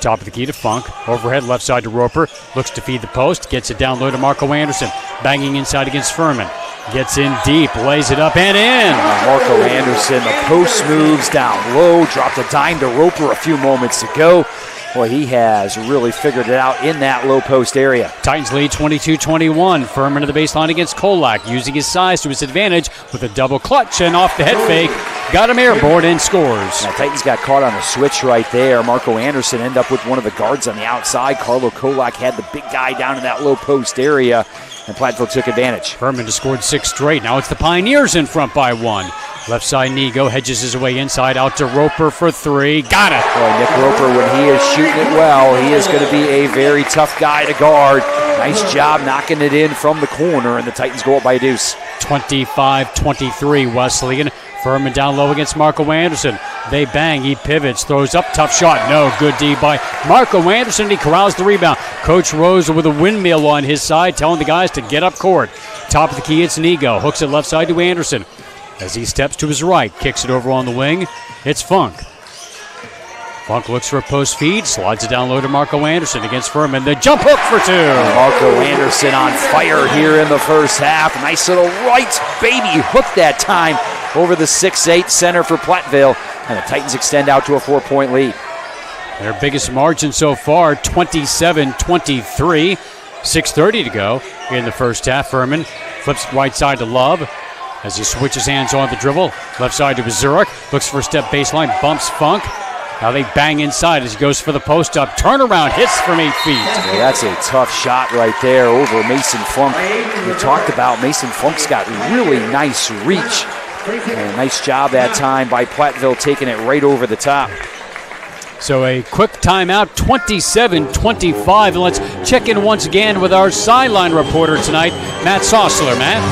Top of the key to Funk. Overhead left side to Roper. Looks to feed the post. Gets it down low to Marco Anderson. Banging inside against Furman. Gets in deep. Lays it up and in. Marco Anderson, the post moves down low. Dropped a dime to Roper a few moments ago. Boy, he has really figured it out in that low post area. Titans lead 22-21. Furman to the baseline against Kolak, using his size to his advantage with a double clutch and off the head fake. Got him airborne and scores. Now, Titans got caught on the switch right there. Marco Anderson ended up with one of the guards on the outside. Carlo Kolak had the big guy down in that low post area, and Platteville took advantage. Furman just scored 6 straight. Now it's the Pioneers in front by 1. Left side, Nigo hedges his way inside, out to Roper for 3. Got it! Boy, Nick Roper, when he is shooting it well, he is going to be a very tough guy to guard. Nice job knocking it in from the corner, and the Titans go up by a deuce. 25-23, Wesleyan. Furman down low against Marco Anderson. They bang, he pivots, throws up, tough shot. No, good D by Marco Anderson. He corrals the rebound. Coach Rose with a windmill on his side, telling the guys to get up court. Top of the key, it's Nigo. Hooks it left side to Anderson. As he steps to his right, kicks it over on the wing. It's Funk. Funk looks for a post feed, slides it down low to Marco Anderson against Furman. The jump hook for 2. Marco Anderson on fire here in the first half. Nice little right baby hook that time over the 6'8 center for Platteville. And the Titans extend out to a 4-point lead. Their biggest margin so far, 27-23. 6:30 to go in the first half. Furman flips right side to Love as he switches hands on the dribble. Left side to Zurich. Looks for a step baseline. Bumps Funk. Now they bang inside as he goes for the post up. Turnaround hits from 8 feet. Yeah, that's a tough shot right there over Mason Funk. We talked about Mason Funk's got really nice reach. And a nice job that time by Platteville taking it right over the top. So a quick timeout, 27-25. And let's check in once again with our sideline reporter tonight, Matt Sossler. Matt?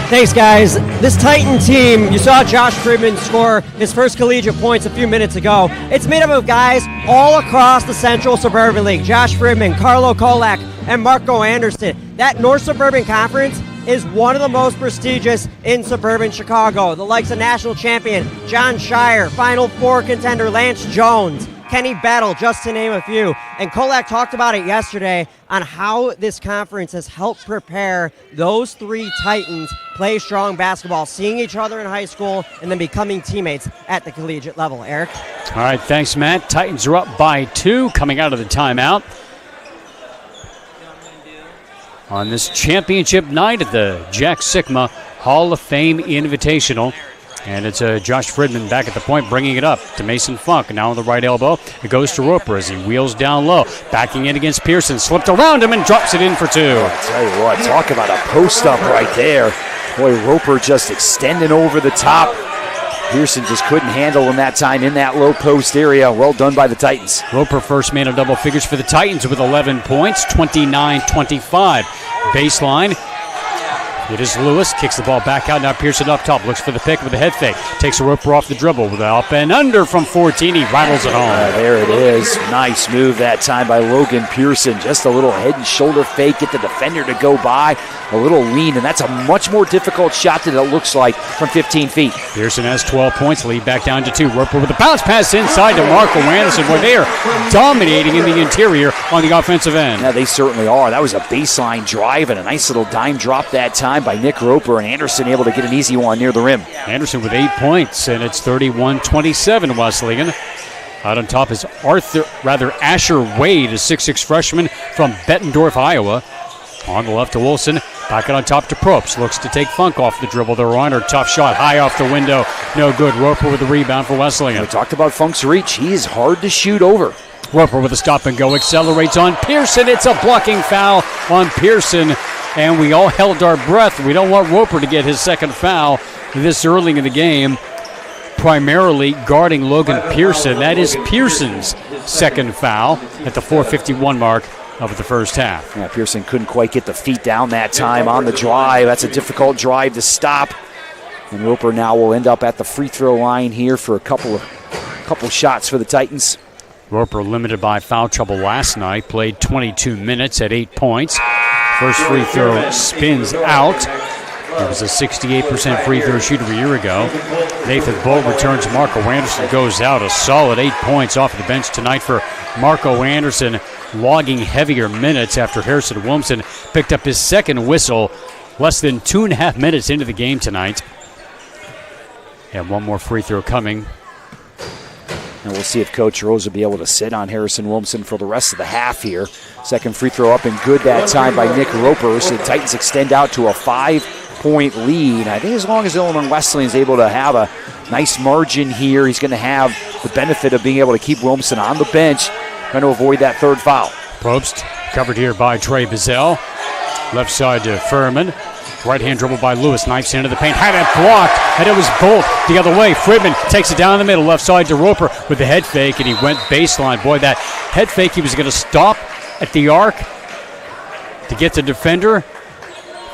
Thanks, guys. This Titan team, you saw Josh Friedman score his first collegiate points a few minutes ago. It's made up of guys all across the Central Suburban League. Josh Friedman, Carlo Kolak, and Marco Anderson. That North Suburban Conference is one of the most prestigious in suburban Chicago. The likes of national champion John Shire, Final Four contender Lance Jones, Kenny Battle, just to name a few. And Kolak talked about it yesterday on how this conference has helped prepare those 3 Titans play strong basketball, seeing each other in high school and then becoming teammates at the collegiate level. Eric? All right, thanks, Matt. Titans are up by 2 coming out of the timeout on this championship night at the Jack Sikma Hall of Fame Invitational. And it's Josh Friedman back at the point, bringing it up to Mason Funk. Now on the right elbow, it goes to Roper as he wheels down low. Backing in against Pearson, slipped around him and drops it in for 2. I'll tell you what, talk about a post-up right there. Boy, Roper just extending over the top. Pearson just couldn't handle him that time in that low post area. Well done by the Titans. Roper first man of double figures for the Titans with 11 points, 29-25. Baseline. It is Lewis, kicks the ball back out. Now Pearson up top, looks for the pick with a head fake. Takes a Roper off the dribble with an up and under from 14. He rattles it home. There it is. Nice move that time by Logan Pearson. Just a little head and shoulder fake, get the defender to go by. A little lean, and that's a much more difficult shot than it looks like from 15 feet. Pearson has 12 points, lead back down to 2. Roper with a bounce pass inside to Marco Anderson, where they are dominating in the interior on the offensive end. Yeah, they certainly are. That was a baseline drive and a nice little dime drop that time by Nick Roper, and Anderson able to get an easy one near the rim. Anderson with 8 points, and it's 31-27 Wesleyan. Out on top is Asher Wade, a 6'6 freshman from Bettendorf, Iowa. On the left to Wilson. Back it on top to Probst. Looks to take Funk off the dribble. They're on her. Tough shot high off the window. No good. Roper with the rebound for Wesleyan. We talked about Funk's reach. He is hard to shoot over. Roper with a stop and go. Accelerates on Pearson. It's a blocking foul on Pearson. And we all held our breath. We don't want Roper to get his second foul this early in the game. Primarily guarding Logan Pearson. That is Pearson's second foul at the 4:51 mark of the first half. Yeah, Pearson couldn't quite get the feet down that time on the drive. That's a difficult drive to stop. And Roper now will end up at the free throw line here for a couple shots for the Titans. Roper limited by foul trouble last night. Played 22 minutes at 8 points. First free throw spins out. He was a 68% free throw shooter a year ago. Nathan Bolt returns. Marco Anderson goes out. A solid 8 points off the bench tonight for Marco Anderson, logging heavier minutes after Harrison Williamson picked up his second whistle less than 2.5 minutes into the game tonight. And one more free throw coming. And we'll see if Coach Rose will be able to sit on Harrison Williamson for the rest of the half here. Second free throw up and good that time by Nick Roper. So the Titans extend out to a 5-point lead. I think as long as Illinois Wesleyan is able to have a nice margin here, he's going to have the benefit of being able to keep Williamson on the bench, trying to avoid that third foul. Probst covered here by Trey Bazell. Left side to Furman. Right-hand dribble by Lewis. Knifes into the paint. Had it blocked. And it was Bolt the other way. Fridman takes it down the middle. Left side to Roper with the head fake. And he went baseline. Boy, that head fake, he was going to stop at the arc to get the defender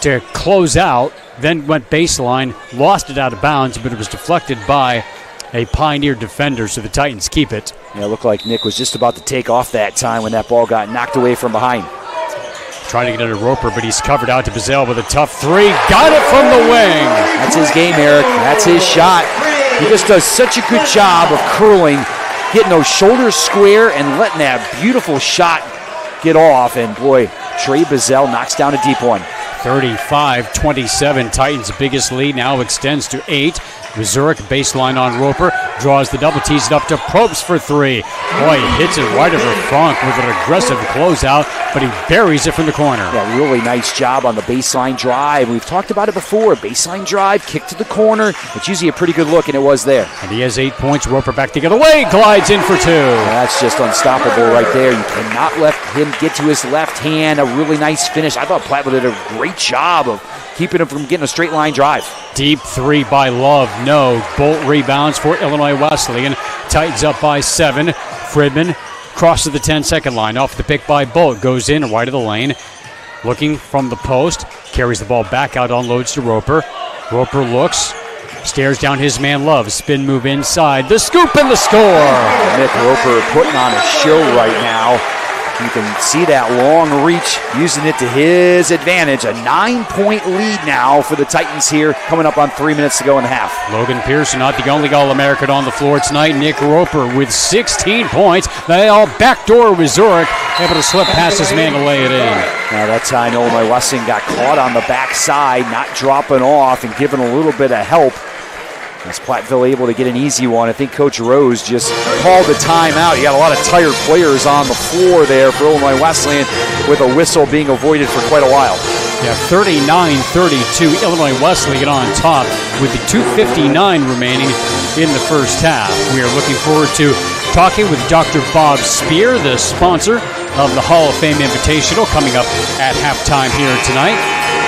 to close out. Then went baseline. Lost it out of bounds. But it was deflected by a Pioneer defender. So the Titans keep it. Yeah, it looked like Nick was just about to take off that time when that ball got knocked away from behind. Trying to get under Roper, but he's covered out to Bazell with a tough three. Got it from the wing. That's his game, Eric. That's his shot. He just does such a good job of curling, getting those shoulders square and letting that beautiful shot get off. And boy, Trey Bazell knocks down a deep one. 35-27. Titans' biggest lead now extends to 8. Zurich baseline on Roper. Draws the double, tees it up to Probst for 3. Boy, he hits it right over Funk with an aggressive closeout, but he buries it from the corner. Yeah, really nice job on the baseline drive. We've talked about it before. Baseline drive, kick to the corner. It's usually a pretty good look, and it was there. And he has 8 points. Roper back the other way. Glides in for 2. That's just unstoppable right there. You cannot let him get to his left hand. A really nice finish. I thought Platteville did a great job of keeping him from getting a straight line drive. Deep 3 by Love. No. Bolt rebounds for Illinois Wesleyan. Titans up by 7. Fridman crosses the 10-second line. Off the pick by Bolt. Goes in right of the lane. Looking from the post. Carries the ball back out. Unloads to Roper. Roper looks. Stares down his man Love. Spin move inside. The scoop and the score. Nick Roper putting on a show right now. You can see that long reach, using it to his advantage. A 9-point lead now for the Titans here, coming up on 3 minutes to go in the half. Logan Pearson, not the only All-American on the floor tonight. Nick Roper with 16 points. They all backdoor with Zurich, able to slip past his man to lay it in. Now that time, Illinois Wesleyan got caught on the backside, not dropping off and giving a little bit of help. As Platteville able to get an easy one. I think Coach Rose just called the timeout. You got a lot of tired players on the floor there for Illinois Wesleyan, with a whistle being avoided for quite a while. Yeah, 39-32, Illinois Wesleyan on top with the 2:59 remaining in the first half. We are looking forward to talking with Dr. Bob Spear, the sponsor of the Hall of Fame Invitational, coming up at halftime here tonight.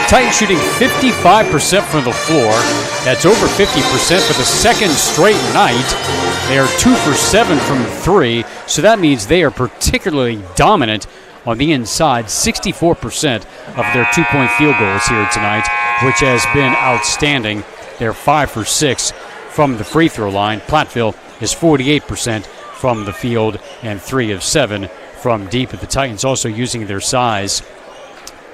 Titans shooting 55% from the floor. That's over 50% for the second straight night. They are 2 for 7 from 3, so that means they are particularly dominant on the inside, 64% of their 2-point field goals here tonight, which has been outstanding. They're 5 for 6 from the free throw line. Platteville is 48% from the field and 3 of 7 from deep. But the Titans also using their size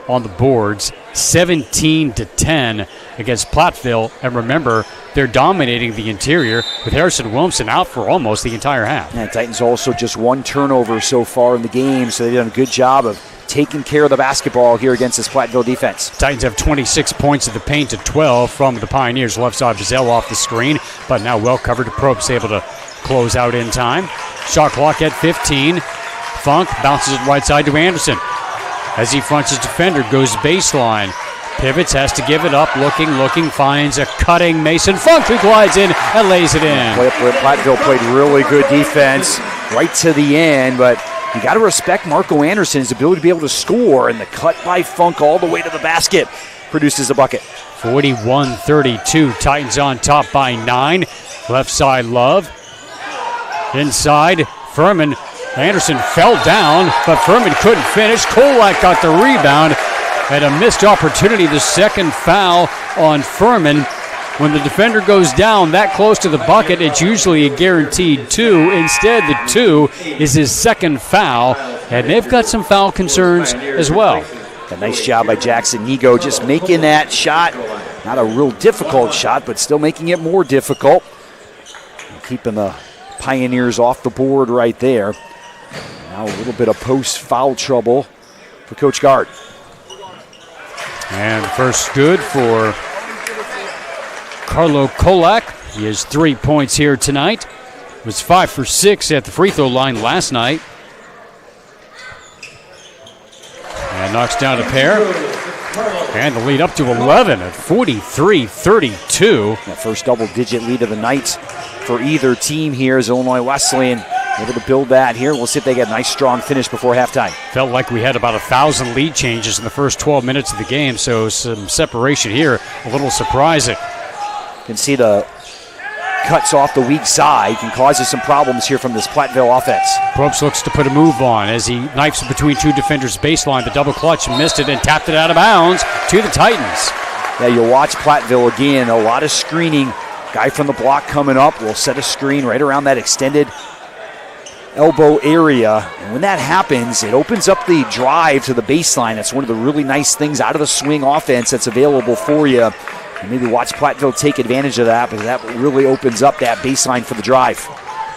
on the boards, 17-10 against Platteville. And remember, they're dominating the interior with Harrison Williamson out for almost the entire half. And Titans also just 1 turnover so far in the game, so they've done a good job of taking care of the basketball here against this Platteville defense. Titans have 26 points in the paint to 12 from the Pioneers. Left side, Vizell off the screen, but now well covered. Probst able to close out in time. Shot clock at 15. Funk bounces it right side to Anderson. As he fronts his defender, goes baseline. Pivots, has to give it up. Looking, finds a cutting Mason Funk, who glides in and lays it in. Platteville played really good defense right to the end, but you got to respect Marco Anderson's ability to be able to score, and the cut by Funk all the way to the basket produces a bucket. 41-32, Titans on top by 9. Left side, Love. Inside, Furman. Anderson fell down, but Furman couldn't finish. Kolak got the rebound, and a missed opportunity. The second foul on Furman. When the defender goes down that close to the bucket, it's usually a guaranteed 2. Instead, the 2 is his second foul, and they've got some foul concerns as well. A nice job by Jackson Nego just making that shot. Not a real difficult shot, but still making it more difficult. Keeping the Pioneers off the board right there. Now a little bit of post-foul trouble for Coach Gard. And first good for Carlo Kolak. He has 3 points here tonight. Was 5 for 6 at the free throw line last night. And knocks down a pair. And the lead up to 11 at 43-32. That first double-digit lead of the night for either team here is Illinois Wesleyan. Able to build that here. We'll see if they get a nice, strong finish before halftime. Felt like we had about 1,000 lead changes in the first 12 minutes of the game, so some separation here. A little surprising. You can see the cuts off the weak side can cause us some problems here from this Platteville offense. Probst looks to put a move on as he knifes between two defenders baseline. The double clutch missed it and tapped it out of bounds to the Titans. Yeah, you'll watch Platteville again. A lot of screening. Guy from the block coming up will set a screen right around that extended elbow area. And when that happens, it opens up the drive to the baseline. That's one of the really nice things out of the swing offense that's available for you. And maybe watch Platteville take advantage of that, because that really opens up that baseline for the drive.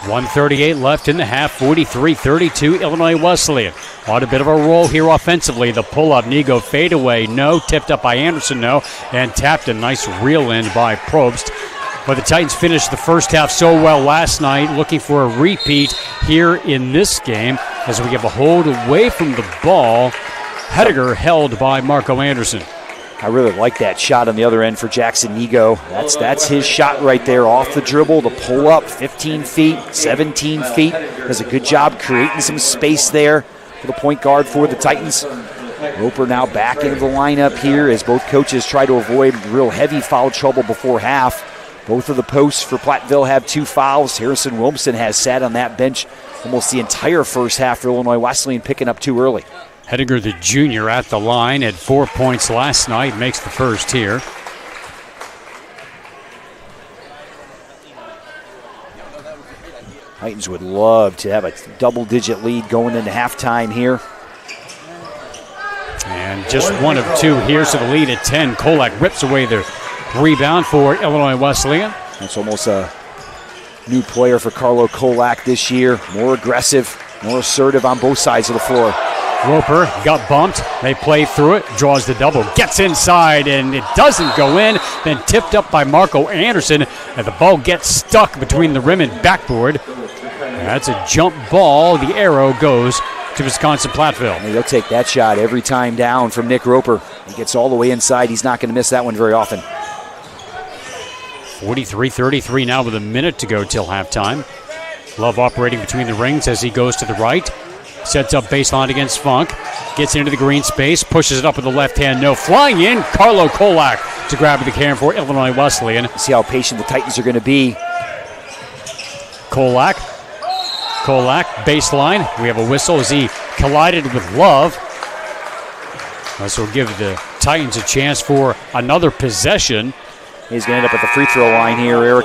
1:38 left in the half, 43-32, Illinois Wesleyan. On a bit of a roll here offensively. The pull-up, Nego fadeaway, no. Tipped up by Anderson, no. And tapped a nice reel in by Probst. But the Titans finished the first half so well last night, looking for a repeat here in this game as we have a hold away from the ball. Hediger held by Marco Anderson. I really like that shot on the other end for Jackson Nego. That's his shot right there off the dribble, the pull up, 15 feet, 17 feet. Does a good job creating some space there for the point guard for the Titans. Roper now back into the lineup here as both coaches try to avoid real heavy foul trouble before half. Both of the posts for Platteville have 2 fouls. Harrison Wilmson has sat on that bench almost the entire first half for Illinois Wesleyan, picking up 2 early. Hediger, the junior, at the line, had 4 points last night, makes the first here. Titans would love to have a double-digit lead going into halftime here. And just 1 of 2 here, so the lead at 10. Kolak rips away the rebound for Illinois Wesleyan. That's almost a new player for Carlo Kolak this year. More aggressive, more assertive on both sides of the floor. Roper got bumped. They play through it, draws the double, gets inside, and it doesn't go in. Then tipped up by Marco Anderson, and the ball gets stuck between the rim and backboard. That's a jump ball. The arrow goes to Wisconsin-Platteville. They'll take that shot every time down from Nick Roper. He gets all the way inside. He's not going to miss that one very often. 43-33 now with a minute to go till halftime. Love operating between the rings as he goes to the right. Sets up baseline against Funk. Gets into the green space. Pushes it up with the left hand. No. Flying in, Carlo Kolak to grab the can for Illinois Wesleyan. See how patient the Titans are going to be. Kolak Kolak, baseline. We have a whistle as he collided with Love. This will give the Titans a chance for another possession. He's going to end up at the free throw line here, Eric.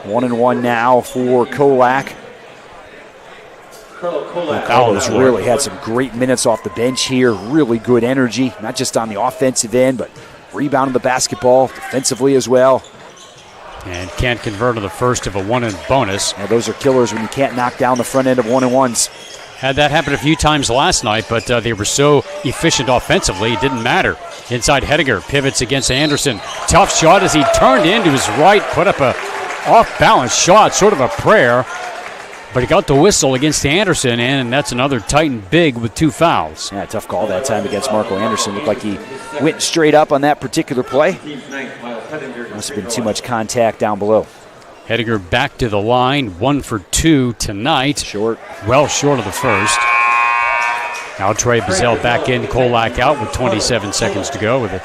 1-1 now for Kolak. Carlos really had some great minutes off the bench here. Really good energy, not just on the offensive end, but rebounding the basketball defensively as well. And can't convert on the first of a 1-and bonus. Yeah, those are killers when you can't knock down the front end of 1-and-1s. Had that happen a few times last night, but they were so efficient offensively, it didn't matter. Inside Hediger pivots against Anderson. Tough shot as he turned into his right, put up a off-balance shot, sort of a prayer. But he got the whistle against Anderson, and that's another Titan big with 2 fouls. Yeah, tough call that time against Marco Anderson. Looked like he went straight up on that particular play. Must have been too much contact down below. Hediger back to the line, 1 for 2 tonight. Short. Well short of the first. Now Trey Bazell back in, Kolak out with 27 seconds to go. With a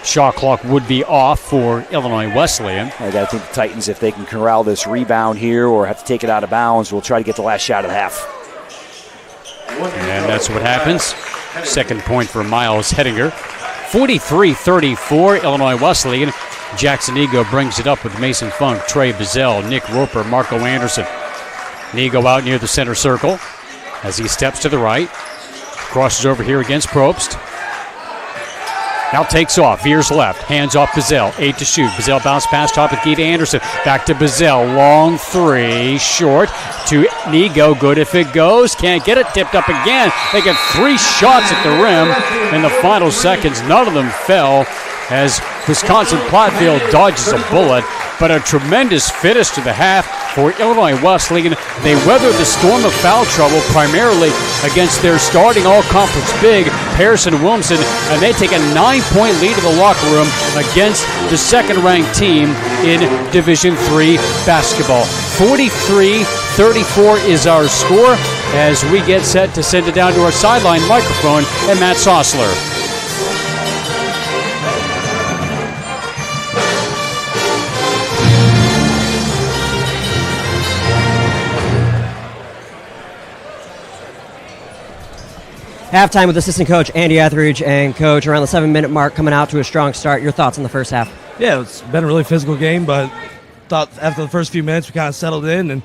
shot clock would be off for Illinois Wesleyan. I think the Titans, if they can corral this rebound here or have to take it out of bounds, will try to get the last shot of the half. And that's what happens. Second point for Miles Hediger. 43-34, Illinois Wesleyan. Jackson Ego brings it up with Mason Funk, Trey Bazell, Nick Roper, Marco Anderson. Ego out near the center circle as he steps to the right. Crosses over here against Probst. Now takes off, veers left, hands off Bazell, 8 to shoot. Bazell bounce pass top of the key to Anderson. Back to Bazell, long 3, short to Nego. Good if it goes, can't get it, tipped up again. They get 3 shots at the rim in the final seconds. None of them fell as Wisconsin Platteville dodges a bullet, but a tremendous finish to the half for Illinois Wesleyan. They weathered the storm of foul trouble primarily against their starting all-conference big, Harrison Williamson, and they take a 9-point lead in the locker room against the second-ranked team in Division III basketball. 43-34 is our score as we get set to send it down to our sideline microphone and Matt Sossler. Halftime with assistant coach Andy Etheridge and coach around the 7-minute mark coming out to a strong start. Your thoughts on the first half? Yeah, it's been a really physical game, but thought after the first few minutes we kind of settled in and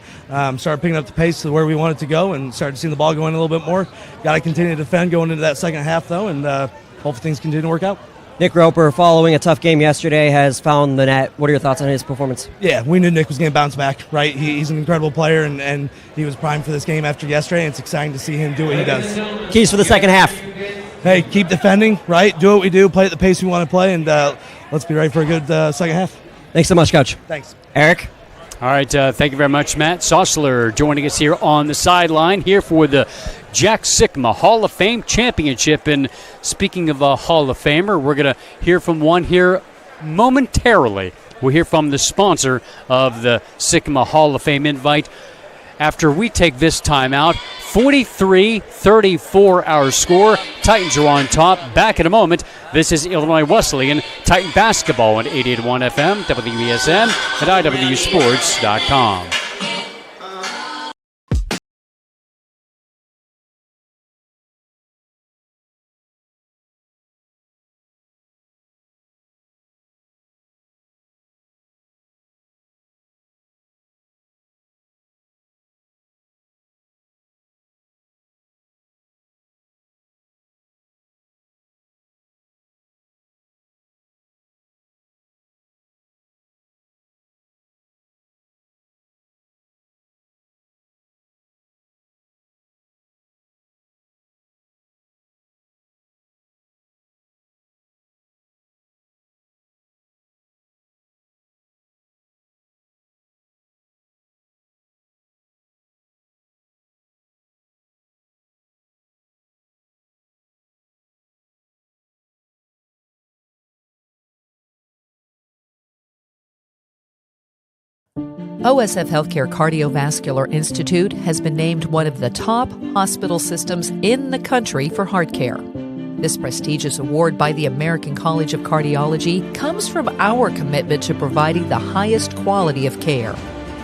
started picking up the pace to where we wanted to go and started seeing the ball going a little bit more. Got to continue to defend going into that second half, though, and hopefully things continue to work out. Nick Roper, following a tough game yesterday, has found the net. What are your thoughts on his performance? Yeah, we knew Nick was going to bounce back, right? He's an incredible player, and he was primed for this game after yesterday, and it's exciting to see him do what he does. Keys for the second half. Hey, keep defending, right? Do what we do, play at the pace we want to play, and let's be ready for a good second half. Thanks so much, Coach. Thanks. Eric? All right, thank you very much, Matt. Sossler joining us here on the sideline here for the Jack Sikma Hall of Fame Championship. And speaking of a Hall of Famer, we're going to hear from one here momentarily. We'll hear from the sponsor of the Sikma Hall of Fame invite after we take this time out. 43-34 our score. Titans are on top. Back in a moment. This is Illinois Wesleyan Titan basketball on 88.1 FM, WESN, and IWSports.com. OSF Healthcare Cardiovascular Institute has been named one of the top hospital systems in the country for heart care. This prestigious award by the American College of Cardiology comes from our commitment to providing the highest quality of care.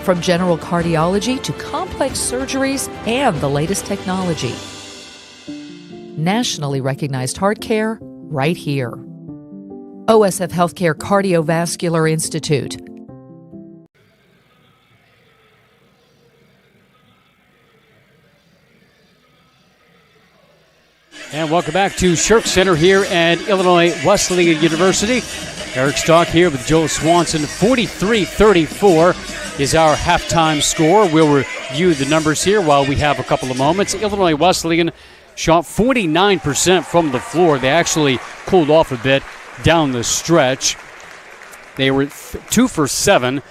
from general cardiology to complex surgeries and the latest technology. Nationally recognized heart care right here. OSF Healthcare Cardiovascular Institute. And welcome back to Shirk Center here at Illinois Wesleyan University. Eric Stock here with Joel Swanson. 43-34 is our halftime score. We'll review the numbers here while we have a couple of moments. Illinois Wesleyan shot 49% from the floor. They actually cooled off a bit down the stretch. They were 2 for 7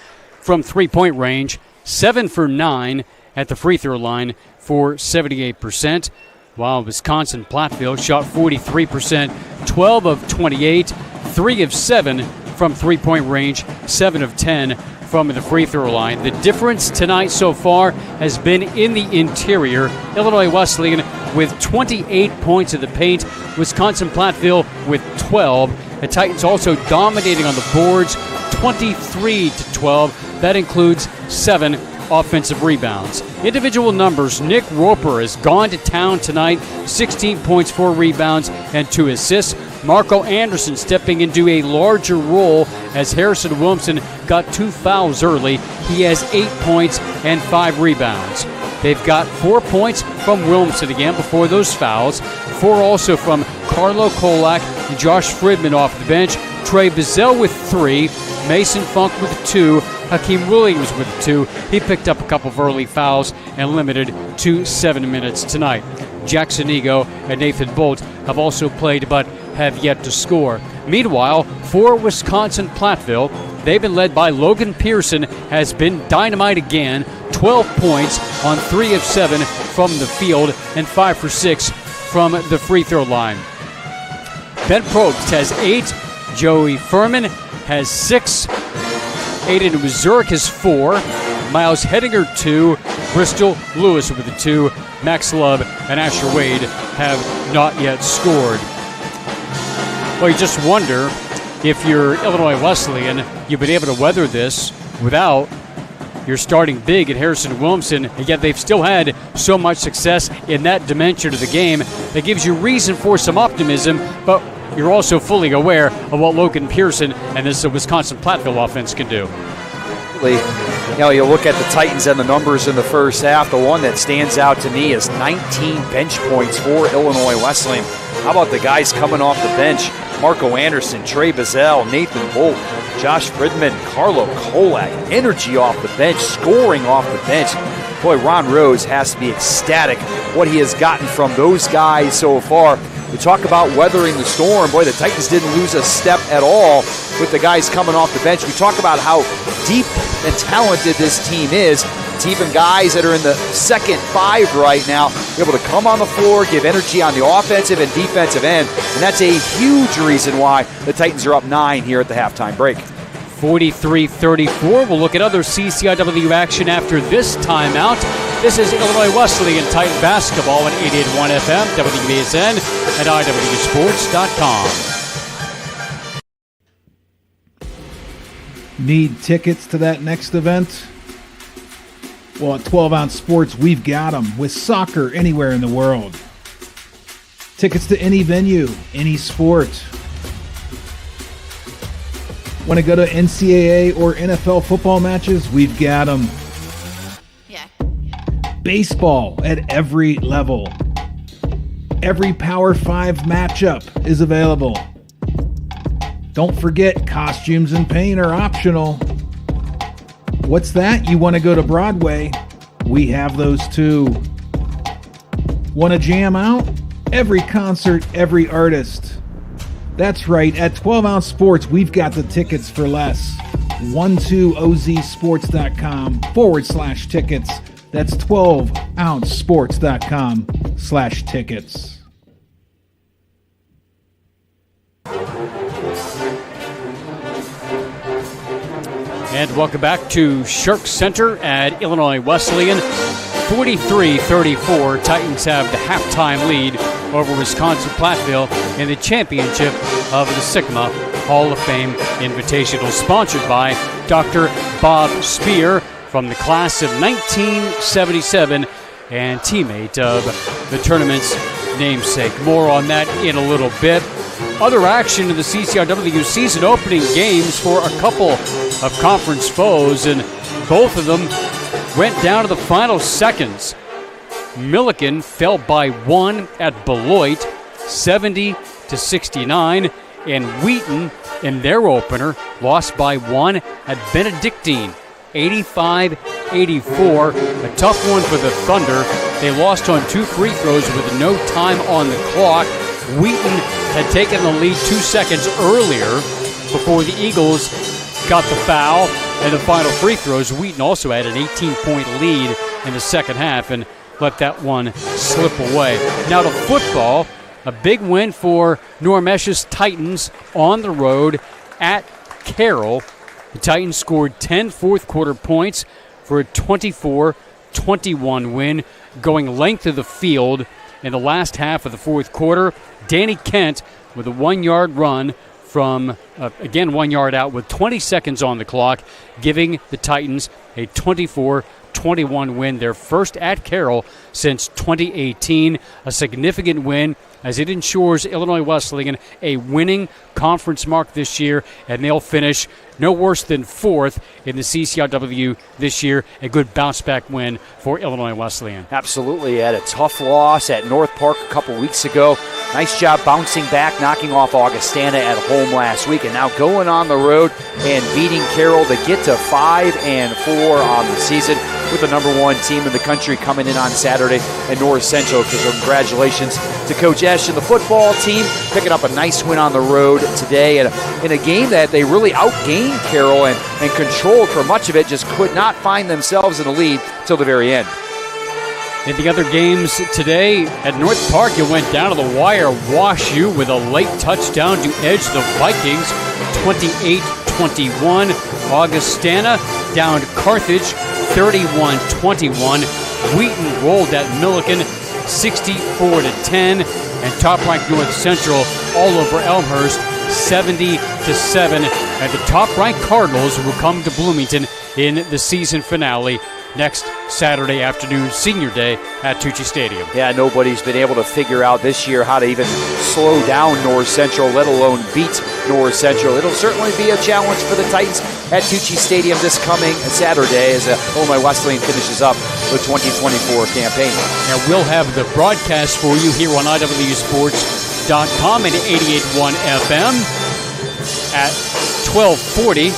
from three-point range, 7 for 9 at the free throw line for 78%. While Wisconsin Platteville shot 43%, 12 of 28, 3 of 7 from three-point range, 7 of 10 from the free throw line. The difference tonight so far has been in the interior. Illinois Wesleyan with 28 points in the paint, Wisconsin Platteville with 12. The Titans also dominating on the boards, 23-12. That includes 7 offensive rebounds. Individual numbers, Nick Roper has gone to town tonight, 16 points, 4 rebounds, and 2 assists. Marco Anderson stepping into a larger role as Harrison Williamson got 2 fouls early. He has 8 points and 5 rebounds. They've got 4 points from Williamson again before those fouls. 4 also from Carlo Kolak and Josh Fridman off the bench. Trey Bazell with 3. Mason Funk with 2. Hakeem Williams with 2. He picked up a couple of early fouls and limited to 7 minutes tonight. Jackson Ego and Nathan Bolt have also played but have yet to score. Meanwhile, for Wisconsin Platteville, they've been led by Logan Pearson, has been dynamite again. 12 points on 3 of 7 from the field and 5 for 6 from the free throw line. Ben Probst has 8. Joey Furman has 6. Aiden Mazurek has 4. Miles Hedinger 2. Bristol Lewis with the 2. Max Love and Asher Wade have not yet scored. Well, you just wonder if you're Illinois Wesleyan, you've been able to weather this without your starting big at Harrison Williamson, and yet they've still had so much success in that dimension of the game that gives you reason for some optimism, but you're also fully aware of what Logan Pearson and this Wisconsin Platteville offense can do. You know, you look at the Titans and the numbers in the first half. The one that stands out to me is 19 bench points for Illinois Wesleyan. How about the guys coming off the bench? Marco Anderson, Trey Bazell, Nathan Bolt, Josh Fridman, Carlo Kolak. Energy off the bench, scoring off the bench. Boy, Ron Rose has to be ecstatic what he has gotten from those guys so far. We talk about weathering the storm. Boy, the Titans didn't lose a step at all with the guys coming off the bench. We talk about how deep and talented this team is. It's even guys that are in the second 5 right now able to come on the floor, give energy on the offensive and defensive end. And that's a huge reason why the Titans are up 9 here at the halftime break. 43-34. We'll look at other CCIW action after this timeout. This is Illinois Wesleyan Titan basketball on 88.1 FM, WBSN, and IWsports.com. Need tickets to that next event? Well, at 12 Ounce Sports, we've got them with soccer anywhere in the world. Tickets to any venue, any sport. Want to go to NCAA or NFL football matches? We've got them. Yeah. Baseball at every level. Every Power 5 matchup is available. Don't forget, costumes and paint are optional. What's that? You want to go to Broadway? We have those too. Want to jam out? Every concert, every artist. That's right, at 12 Ounce Sports, we've got the tickets for less. 12ozsports.com/tickets. That's 12ouncesports.com/tickets. And welcome back to Shirk Center at Illinois Wesleyan. 43-34. Titans have the halftime lead over Wisconsin Platteville in the championship of the Sikma Hall of Fame Invitational, sponsored by Dr. Bob Spear from the class of 1977 and teammate of the tournament's namesake. More on that in a little bit. Other action in the CCRW season opening games for a couple of conference foes, and both of them went down to the final seconds. Milliken fell by 1 at Beloit, 70-69, and Wheaton in their opener lost by 1 at Benedictine, 85-84. A tough one for the Thunder. They lost on 2 free throws with no time on the clock. Wheaton had taken the lead 2 seconds earlier before the Eagles got the foul and the final free throws. Wheaton also had an 18-point lead in the second half and let that one slip away. Now to football, a big win for Normesh's Titans on the road at Carroll. The Titans scored 10 fourth-quarter points for a 24-21 win, going length of the field in the last half of the fourth quarter. Danny Kent with a 1-yard run from, again, 1 yard out with 20 seconds on the clock, giving the Titans a 24-21 win, their first at Carroll since 2018. A significant win as it ensures Illinois Wesleyan a winning conference mark this year, and they'll finish no worse than 4th in the CCRW this year. A good bounce-back win for Illinois Wesleyan. Absolutely. Had a tough loss at North Park a couple weeks ago. Nice job bouncing back, knocking off Augustana at home last week, and now going on the road and beating Carroll to get to 5-4 on the season with the number 1 team in the country coming in on Saturday at North Central. So congratulations to Coach Esch and the football team picking up a nice win on the road today in a game that they really outgained Carroll and controlled for much of it, just could not find themselves in the lead till the very end. In the other games today, at North Park, it went down to the wire. Wash U with a late touchdown to edge the Vikings, 28-21. Augustana down to Carthage, 31-21. Wheaton rolled at Milliken, 64-10. And top-ranked North Central all over Elmhurst, 70-7. And the top-ranked Cardinals will come to Bloomington in the season finale next Saturday afternoon, Senior Day at Tucci Stadium. Yeah, nobody's been able to figure out this year how to even slow down North Central, let alone beat North Central. It'll certainly be a challenge for the Titans at Tucci Stadium this coming Saturday as Illinois Wesleyan finishes up the 2024 campaign. And we'll have the broadcast for you here on IWSports.com and 88.1 FM at 12:40.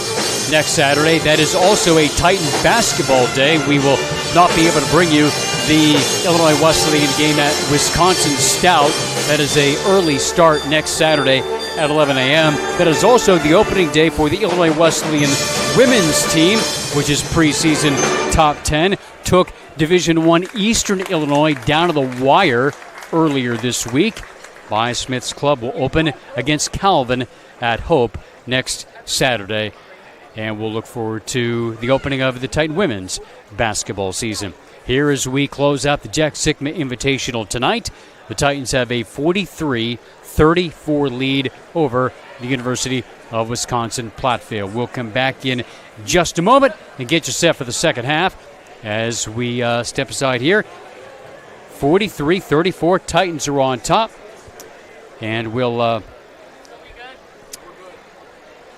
Next Saturday. That is also a Titan basketball day. We will not be able to bring you the Illinois Wesleyan game at Wisconsin Stout. That is a early start next Saturday at 11 a.m. That is also the opening day for the Illinois Wesleyan women's team, which is preseason top 10. Took Division I Eastern Illinois down to the wire earlier this week. By Smith's Club will open against Calvin at Hope next Saturday. And we'll look forward to the opening of the Titan women's basketball season. Here as we close out the Jack Sikma Invitational tonight, the Titans have a 43-34 lead over the University of Wisconsin-Platteville. We'll come back in just a moment and get you set for the second half as we step aside here. 43-34, Titans are on top. And we'll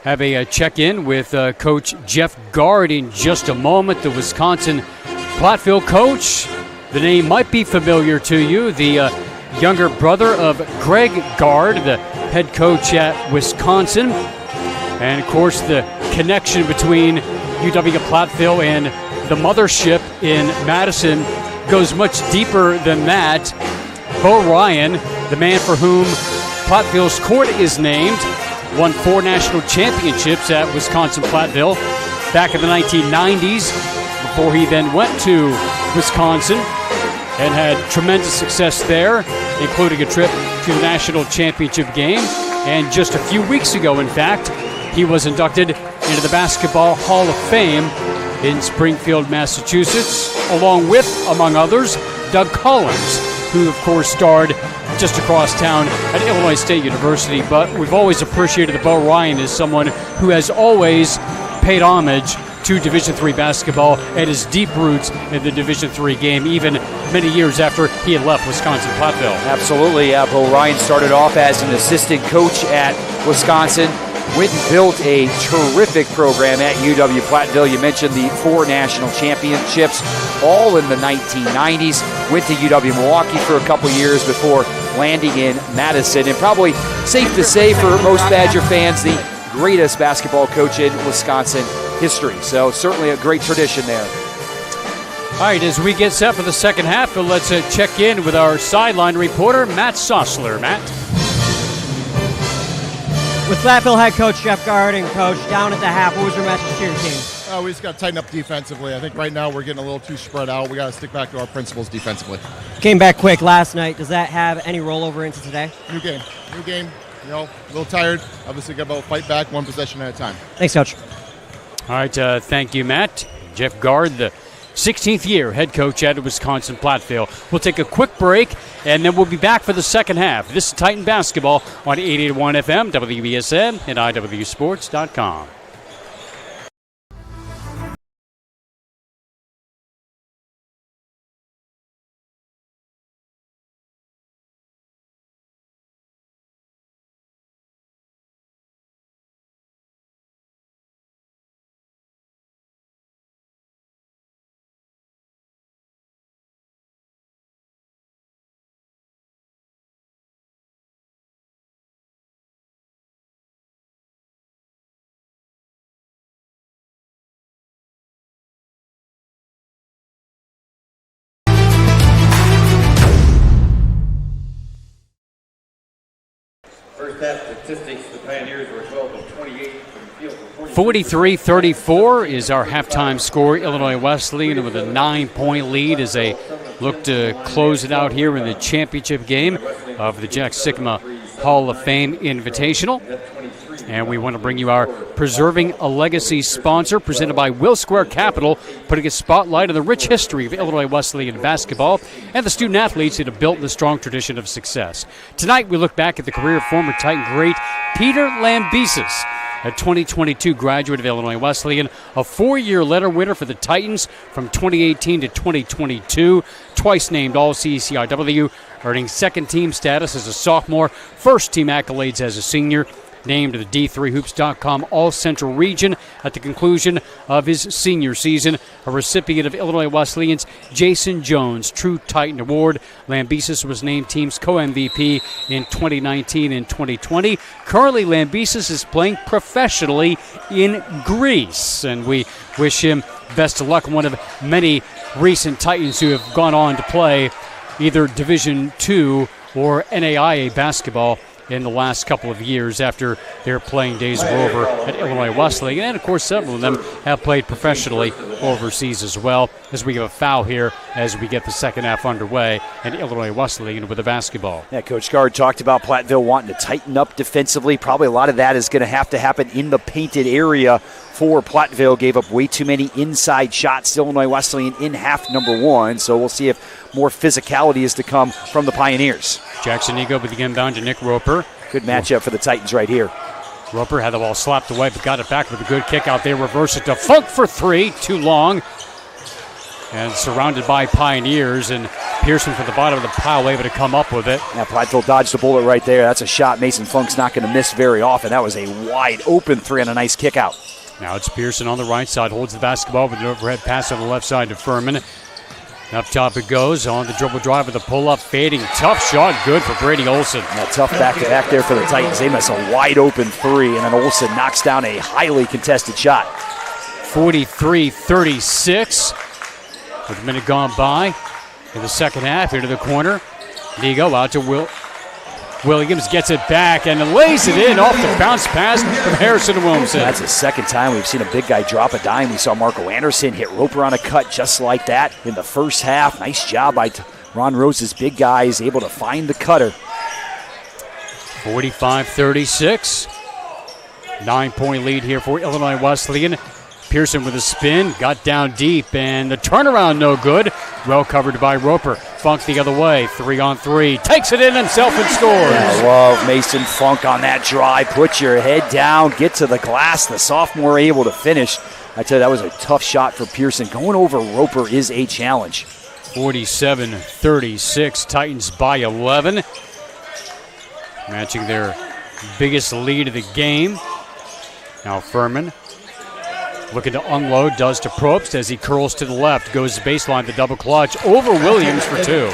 have a check-in with Coach Jeff Gard in just a moment. The Wisconsin-Platteville coach. The name might be familiar to you. The younger brother of Greg Gard, the head coach at Wisconsin. And, of course, the connection between UW-Platteville and the mothership in Madison goes much deeper than that. Bo Ryan, the man for whom Platteville's court is named, won 4 national championships at Wisconsin-Platteville back in the 1990s before he then went to Wisconsin and had tremendous success there, including a trip to the national championship game. And just a few weeks ago, in fact, he was inducted into the Basketball Hall of Fame in Springfield, Massachusetts, along with, among others, Doug Collins, who, of course, starred just across town at Illinois State University. But we've always appreciated that Bo Ryan is someone who has always paid homage to Division III basketball and his deep roots in the Division III game, even many years after he had left Wisconsin-Platteville. Absolutely. Bo Ryan started off as an assistant coach at Wisconsin. Went and built a terrific program at UW-Platteville. You mentioned the 4 national championships, all in the 1990s. Went to UW-Milwaukee for a couple years before landing in Madison. And probably safe to say for most Badger fans, the greatest basketball coach in Wisconsin history. So certainly a great tradition there. All right, as we get set for the second half, let's check in with our sideline reporter, Matt Sossler. Matt? With Platteville head coach Jeff Garding, coach, down at the half, what was your message to your team? We just got to tighten up defensively. I think right now we're getting a little too spread out. We got to stick back to our principles defensively. Came back quick last night. Does that have any rollover into today? New game. You know, a little tired. Obviously got to fight back one possession at a time. Thanks, coach. All right, thank you, Matt. Jeff Gard, the 16th year head coach at Wisconsin-Platteville. We'll take a quick break, and then we'll be back for the second half. This is Titan Basketball on 88.1 FM, WBSM, and IWSports.com. First half statistics, the Pioneers were 12 of 28 from the field for 43-34 is our halftime score. Illinois Wesleyan with a 9-point lead as they look to close it out here in the championship game of the Jack Sikma Hall of Fame Invitational. And we want to bring you our Preserving a Legacy sponsor, presented by Will Square Capital, putting a spotlight on the rich history of Illinois Wesleyan basketball and the student athletes that have built the strong tradition of success. Tonight, we look back at the career of former Titan great Peter Lambesis, a 2022 graduate of Illinois Wesleyan, a 4-year letter winner for the Titans from 2018 to 2022, twice named All-CCIW, earning second-team status as a sophomore, first-team accolades as a senior, named to the D3Hoops.com All-Central Region at the conclusion of his senior season, a recipient of Illinois Wesleyan's Jason Jones True Titan Award. Lambesis was named team's co-MVP in 2019 and 2020. Currently, Lambesis is playing professionally in Greece, and we wish him best of luck. One of many recent Titans who have gone on to play either Division II or NAIA basketball in the last couple of years after their playing days were over at Illinois Wesleyan. And, of course, several of them have played professionally overseas as well, as we have a foul here as we get the second half underway and Illinois Wesleyan with the basketball. Yeah, Coach Gard talked about Platteville wanting to tighten up defensively. Probably a lot of that is going to have to happen in the painted area for Platteville. Gave up way too many inside shots. Illinois Wesleyan in half number one, so we'll see if more physicality is to come from the Pioneers. Jackson Ego with the inbound to Nick Roper. Good matchup for the Titans right here. Roper had the ball slapped away, but got it back with a good kick out there. Reverse it to Funk for three. Too long. And surrounded by Pioneers, and Pearson from the bottom of the pile able to come up with it. Yeah, Platteville dodged the bullet right there. That's a shot Mason Funk's not going to miss very often. That was a wide open three and a nice kick out. Now it's Pearson on the right side, holds the basketball with an overhead pass on the left side to Furman. Up top it goes, on the dribble drive with a pull-up, fading, tough shot, good for Brady Olson. Yeah, tough back-to-back there for the Titans. They miss a wide-open three, and then Olson knocks down a highly contested shot. 43-36, with a minute gone by in the second half, into the corner. Nego out to Williams, gets it back and lays it in off the bounce pass from Harrison Williamson. That's the second time we've seen a big guy drop a dime. We saw Marco Anderson hit Roper on a cut just like that in the first half. Nice job by Ron Rose's big guys, able to find the cutter. 45-36. 9-point lead here for Illinois Wesleyan. Pearson with a spin, got down deep, and the turnaround no good. Well covered by Roper. Funk the other way, 3-on-3. Takes it in himself and scores. I love Mason Funk on that drive. Put your head down, get to the glass. The sophomore able to finish. I tell you, that was a tough shot for Pearson. Going over Roper is a challenge. 47-36, Titans by 11. Matching their biggest lead of the game. Now Furman looking to unload, does to Probst as he curls to the left, goes baseline, the double clutch over Williams for 2.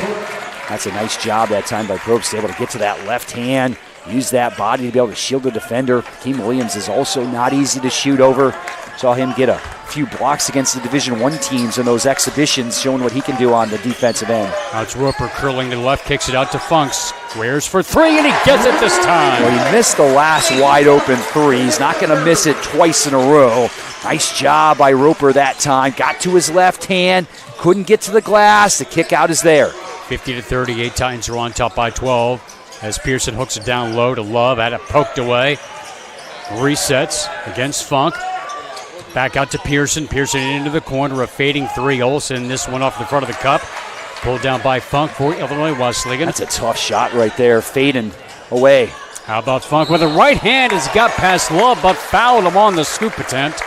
That's a nice job that time by Probst, able to get to that left hand, use that body to be able to shield the defender. Hakeem Williams is also not easy to shoot over. Saw him get a few blocks against the Division I teams in those exhibitions, showing what he can do on the defensive end. Now it's Roper curling to the left, kicks it out to Funk, squares for 3, and he gets it this time. Well, he missed the last wide open 3. He's not going to miss it twice in a row. Nice job by Roper that time. Got to his left hand, couldn't get to the glass. The kick out is there. 50-38, Titans are on top by 12 as Pearson hooks it down low to Love, had it poked away. Resets against Funk. Back out to Pearson. Pearson into the corner, a fading 3. Olsen, this one off the front of the cup. Pulled down by Funk for Illinois Wesleyan. That's a tough shot right there, fading away. How about Funk with a right hand? Has got past Love, but fouled him on the scoop attempt.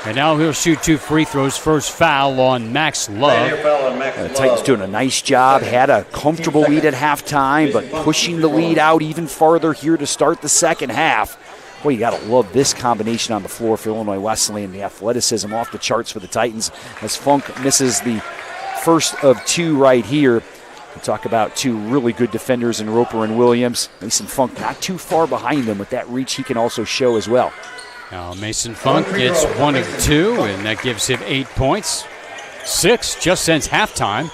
And now he'll shoot 2 free throws. First foul on Max Love. The Titans doing a nice job. Had a comfortable lead at halftime, but pushing the lead out even farther here to start the second half. Boy, you got to love this combination on the floor for Illinois Wesleyan. The athleticism off the charts for the Titans as Funk misses the first of 2 right here. We talk about 2 really good defenders in Roper and Williams. Mason Funk not too far behind them. With that reach, he can also show as well. Now Mason Funk gets 1 of 2, and that gives him 8 points. 6 just since halftime.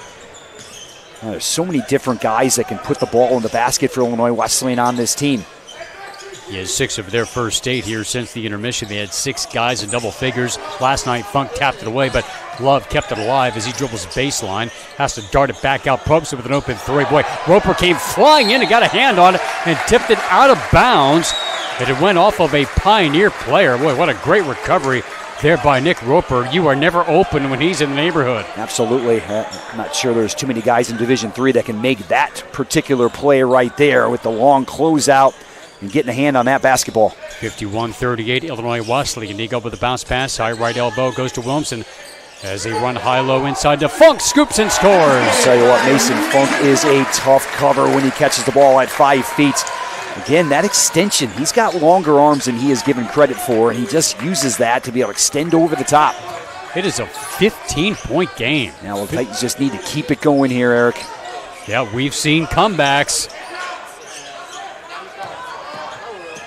Now, there's so many different guys that can put the ball in the basket for Illinois Wesleyan on this team. He has 6 of their first 8 here since the intermission. They had 6 guys in double figures. Last night, Funk tapped it away, but Love kept it alive as he dribbles baseline. Has to dart it back out. Probst with an open 3. Boy, Roper came flying in and got a hand on it and tipped it out of bounds. And it went off of a Pioneer player. Boy, what a great recovery there by Nick Roper. You are never open when he's in the neighborhood. Absolutely. I'm not sure there's too many guys in Division III that can make that particular play right there with the long closeout and getting a hand on that basketball. 51-38, Illinois Wesleyan. He go with the bounce pass. High right elbow goes to Williamson as they run high-low inside to Funk. Scoops and scores. I'll tell you what, Mason Funk is a tough cover when he catches the ball at 5 feet. Again, that extension, he's got longer arms than he is given credit for, and he just uses that to be able to extend over the top. It is a 15-point game. Now, the Titans just need to keep it going here, Eric. Yeah, we've seen comebacks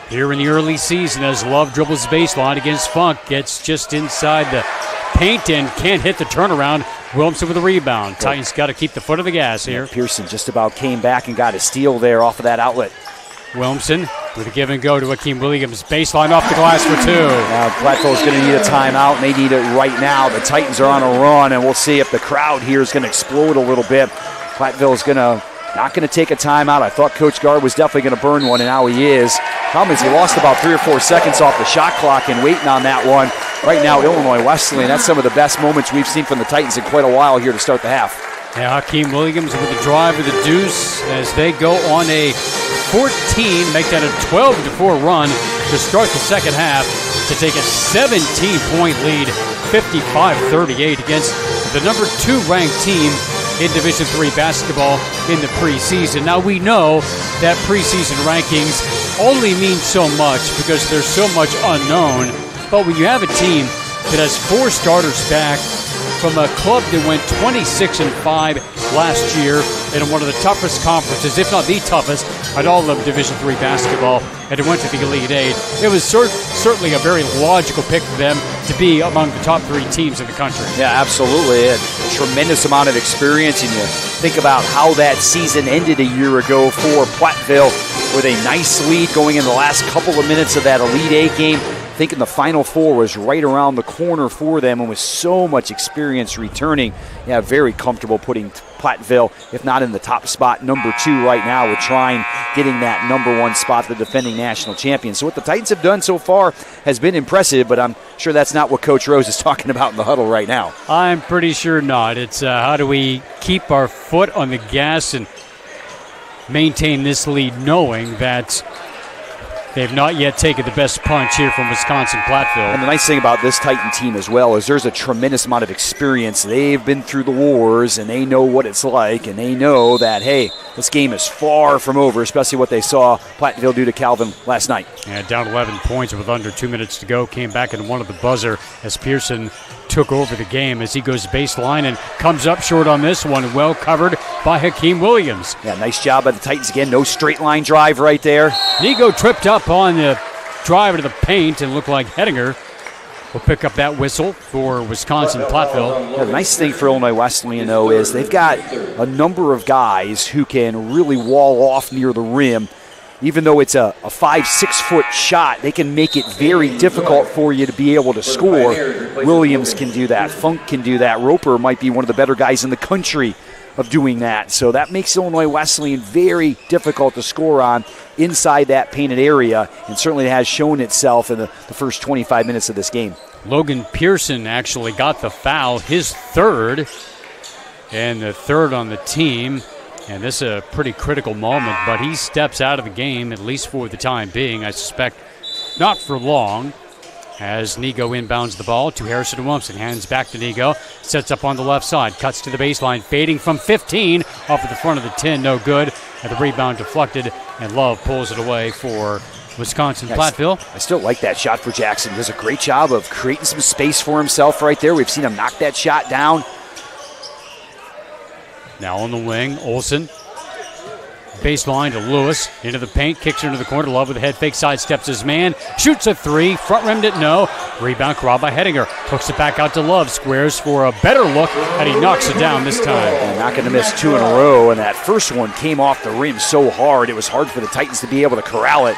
here in the early season as Love dribbles baseline against Funk. Gets just inside the paint and can't hit the turnaround. Williamson with a rebound. Titans got to keep the foot of the gas here. Yeah, Pearson just about came back and got a steal there off of that outlet. Williamson with a give and go to Hakeem Williams. Baseline off the glass for 2. Now Platteville's going to need a timeout, and they need it right now. The Titans are on a run, and we'll see if the crowd here is going to explode a little bit. Platteville's not going to take a timeout. I thought Coach Gard was definitely going to burn one, and now he is. Problem is he lost about 3 or 4 seconds off the shot clock and waiting on that one. Right now, Illinois Wesleyan, that's some of the best moments we've seen from the Titans in quite a while here to start the half. Yeah, Hakeem Williams with the drive with the deuce as they go on a 14, make that a 12-4 run to start the second half to take a 17-point lead, 55-38 against the number 2 ranked team in Division III basketball in the preseason. Now we know that preseason rankings only mean so much because there's so much unknown, but when you have a team that has 4 starters back from a club that went 26-5 last year in one of the toughest conferences, if not the toughest, at all of Division III basketball, and it went to the Elite 8. It was certainly a very logical pick for them to be among the top 3 teams in the country. Yeah, absolutely. A tremendous amount of experience, and you think about how that season ended a year ago for Platteville with a nice lead going in the last couple of minutes of that Elite 8 game. Thinking the Final Four was right around the corner for them, and with so much experience returning, yeah, very comfortable putting Platteville, if not in the top spot, number 2 right now, with trying getting that number 1 spot, the defending national champion. So what the Titans have done so far has been impressive, but I'm sure that's not what Coach Rose is talking about in the huddle right now. I'm pretty sure not. It's how do we keep our foot on the gas and maintain this lead, knowing that They've not yet taken the best punch here from Wisconsin-Platteville. And the nice thing about this Titan team as well is there's a tremendous amount of experience. They've been through the wars, and they know what it's like, and they know that, hey, this game is far from over, especially what they saw Platteville do to Calvin last night. Yeah, down 11 points with under 2 minutes to go. Came back and won at the buzzer as Pearson took over the game as he goes baseline and comes up short on this one. Well covered by Hakeem Williams. Yeah, nice job by the Titans again. No straight line drive right there. Nigo tripped up on the drive into the paint and looked like Hettinger will pick up that whistle for Wisconsin-Platteville. Yeah, the nice thing for Illinois Wesleyan, though, is they've got a number of guys who can really wall off near the rim. Even though it's a 5-6 foot shot, they can make it very difficult for you to be able to score. Williams can do that. Funk can do that. Roper might be one of the better guys in the country of doing that. So that makes Illinois Wesleyan very difficult to score on inside that painted area, and certainly has shown itself in the first 25 minutes of this game. Logan Pearson actually got the foul, his third, and the third on the team. And this is a pretty critical moment, but he steps out of the game, at least for the time being. I suspect not for long, as Nigo inbounds the ball to Harrison Williamson. Hands back to Nigo, sets up on the left side, cuts to the baseline, fading from 15, off at the front of the 10, no good. And the rebound deflected, and Love pulls it away for Wisconsin-Platteville. I still like that shot for Jackson. Does a great job of creating some space for himself right there. We've seen him knock that shot down. Now on the wing, Olsen. Baseline to Lewis. Into the paint, kicks it into the corner. Love with a head fake, side steps his man. Shoots a three, front rimmed it, no. Rebound corralled by Hettinger. Hooks it back out to Love. Squares for a better look, and he knocks it down this time. And not going to miss two in a row, and that first one came off the rim so hard, it was hard for the Titans to be able to corral it.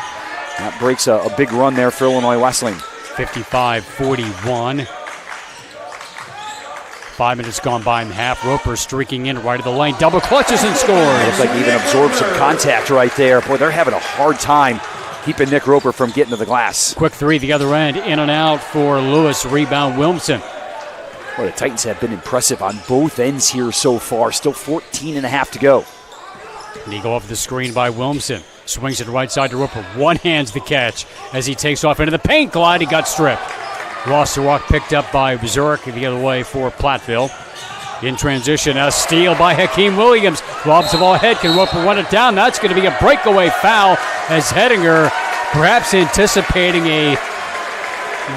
That breaks a big run there for Illinois Wesleyan. 55-41. 5 minutes gone by in the half. Roper streaking in right of the lane. Double clutches and scores. Looks like he even absorbed some contact right there. Boy, they're having a hard time keeping Nick Roper from getting to the glass. Quick three the other end. In and out for Lewis. Rebound Williamson. Boy, the Titans have been impressive on both ends here so far. Still 14 and a half to go. Nigo off the screen by Williamson. Swings it right side to Roper. One hands the catch as he takes off into the paint. Glide. He got stripped. Lost the rock, picked up by Zurich the other way for Platteville. In transition, a steal by Hakeem Williams. Lobs the ball ahead, can Roper run it down? That's going to be a breakaway foul as Hettinger, perhaps anticipating a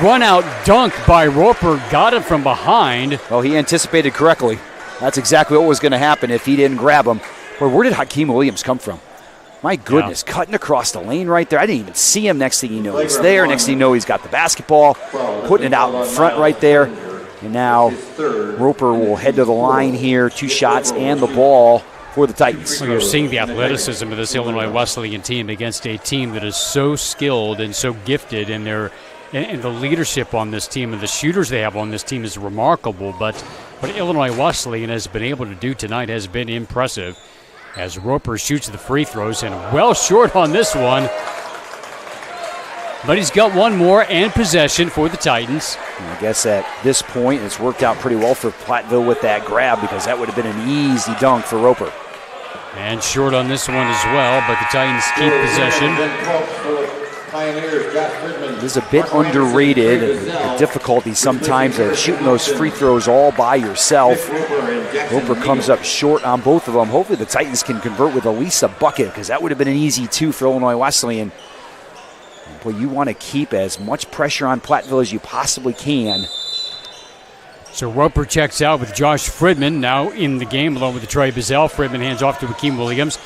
run-out dunk by Roper, got it from behind. Well, he anticipated correctly. That's exactly what was going to happen if he didn't grab him. But where did Hakeem Williams come from? My goodness, cutting across the lane right there. I didn't even see him. Next thing you know, he's there. Next thing you know, he's got the basketball, putting it out in front right there. And now Roper will head to the line here. 2 shots and the ball for the Titans. Well, you're seeing the athleticism of this Illinois Wesleyan team against a team that is so skilled and so gifted, and the leadership on this team and the shooters they have on this team is remarkable. But what Illinois Wesleyan has been able to do tonight has been impressive, as Roper shoots the free throws, and well short on this one. But he's got one more and possession for the Titans. And I guess at this point it's worked out pretty well for Platteville with that grab, because that would have been an easy dunk for Roper. And short on this one as well, but the Titans keep possession. This is a bit underrated, the difficulty sometimes of shooting those free throws all by yourself. Roper comes up short on both of them. Hopefully the Titans can convert with at least a bucket, because that would have been an easy 2 for Illinois Wesleyan. Boy, you want to keep as much pressure on Platteville as you possibly can. So Roper checks out with Josh Fridman now in the game, along with Trey Bazell. Fridman hands off to Hakeem Williams.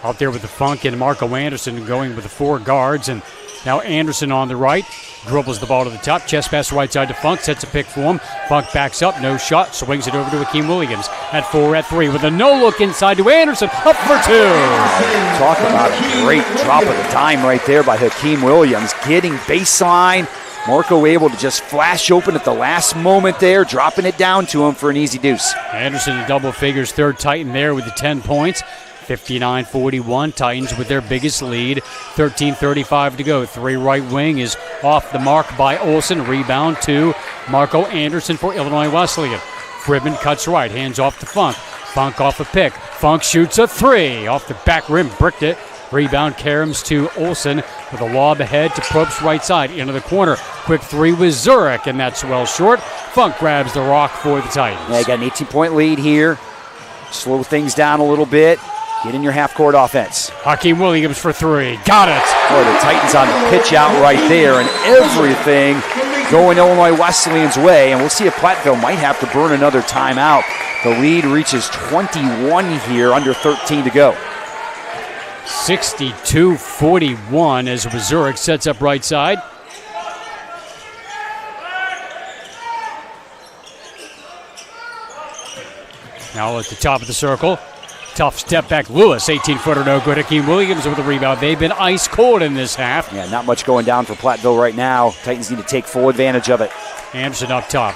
Out there with the Funk and Marco Anderson going with the 4 guards. And now Anderson on the right, dribbles the ball to the top, chest pass right side to Funk, sets a pick for him. Funk backs up, no shot, swings it over to Hakeem Williams. At 4, at 3, with a no-look inside to Anderson, up for 2. Talk about a great drop of the time right there by Hakeem Williams, getting baseline. Marco able to just flash open at the last moment there, dropping it down to him for an easy deuce. Anderson in double figures, third Titan there with the 10 points. 59-41, Titans with their biggest lead. 13:35 to go. 3 right wing is off the mark by Olsen. Rebound to Marco Anderson for Illinois Wesleyan. Fridman cuts right, hands off to Funk. Funk off a pick. Funk shoots a 3 off the back rim, bricked it. Rebound caroms to Olsen with a lob ahead to Probst right side into the corner. Quick three with Zurich, and that's well short. Funk grabs the rock for the Titans. Yeah, you got an 18-point lead here. Slow things down a little bit. Get in your half-court offense. Hakeem Williams for three. Got it. Boy, the Titans on the pitch out right there, and everything going Illinois Wesleyan's way. And we'll see if Platteville might have to burn another timeout. The lead reaches 21 here, under 13 to go. 62-41 as Zurich sets up right side. Now at the top of the circle. Tough step back. Lewis, 18-footer, no good. Hakeem Williams with the rebound. They've been ice cold in this half. Yeah, not much going down for Platteville right now. Titans need to take full advantage of it. Anderson up top.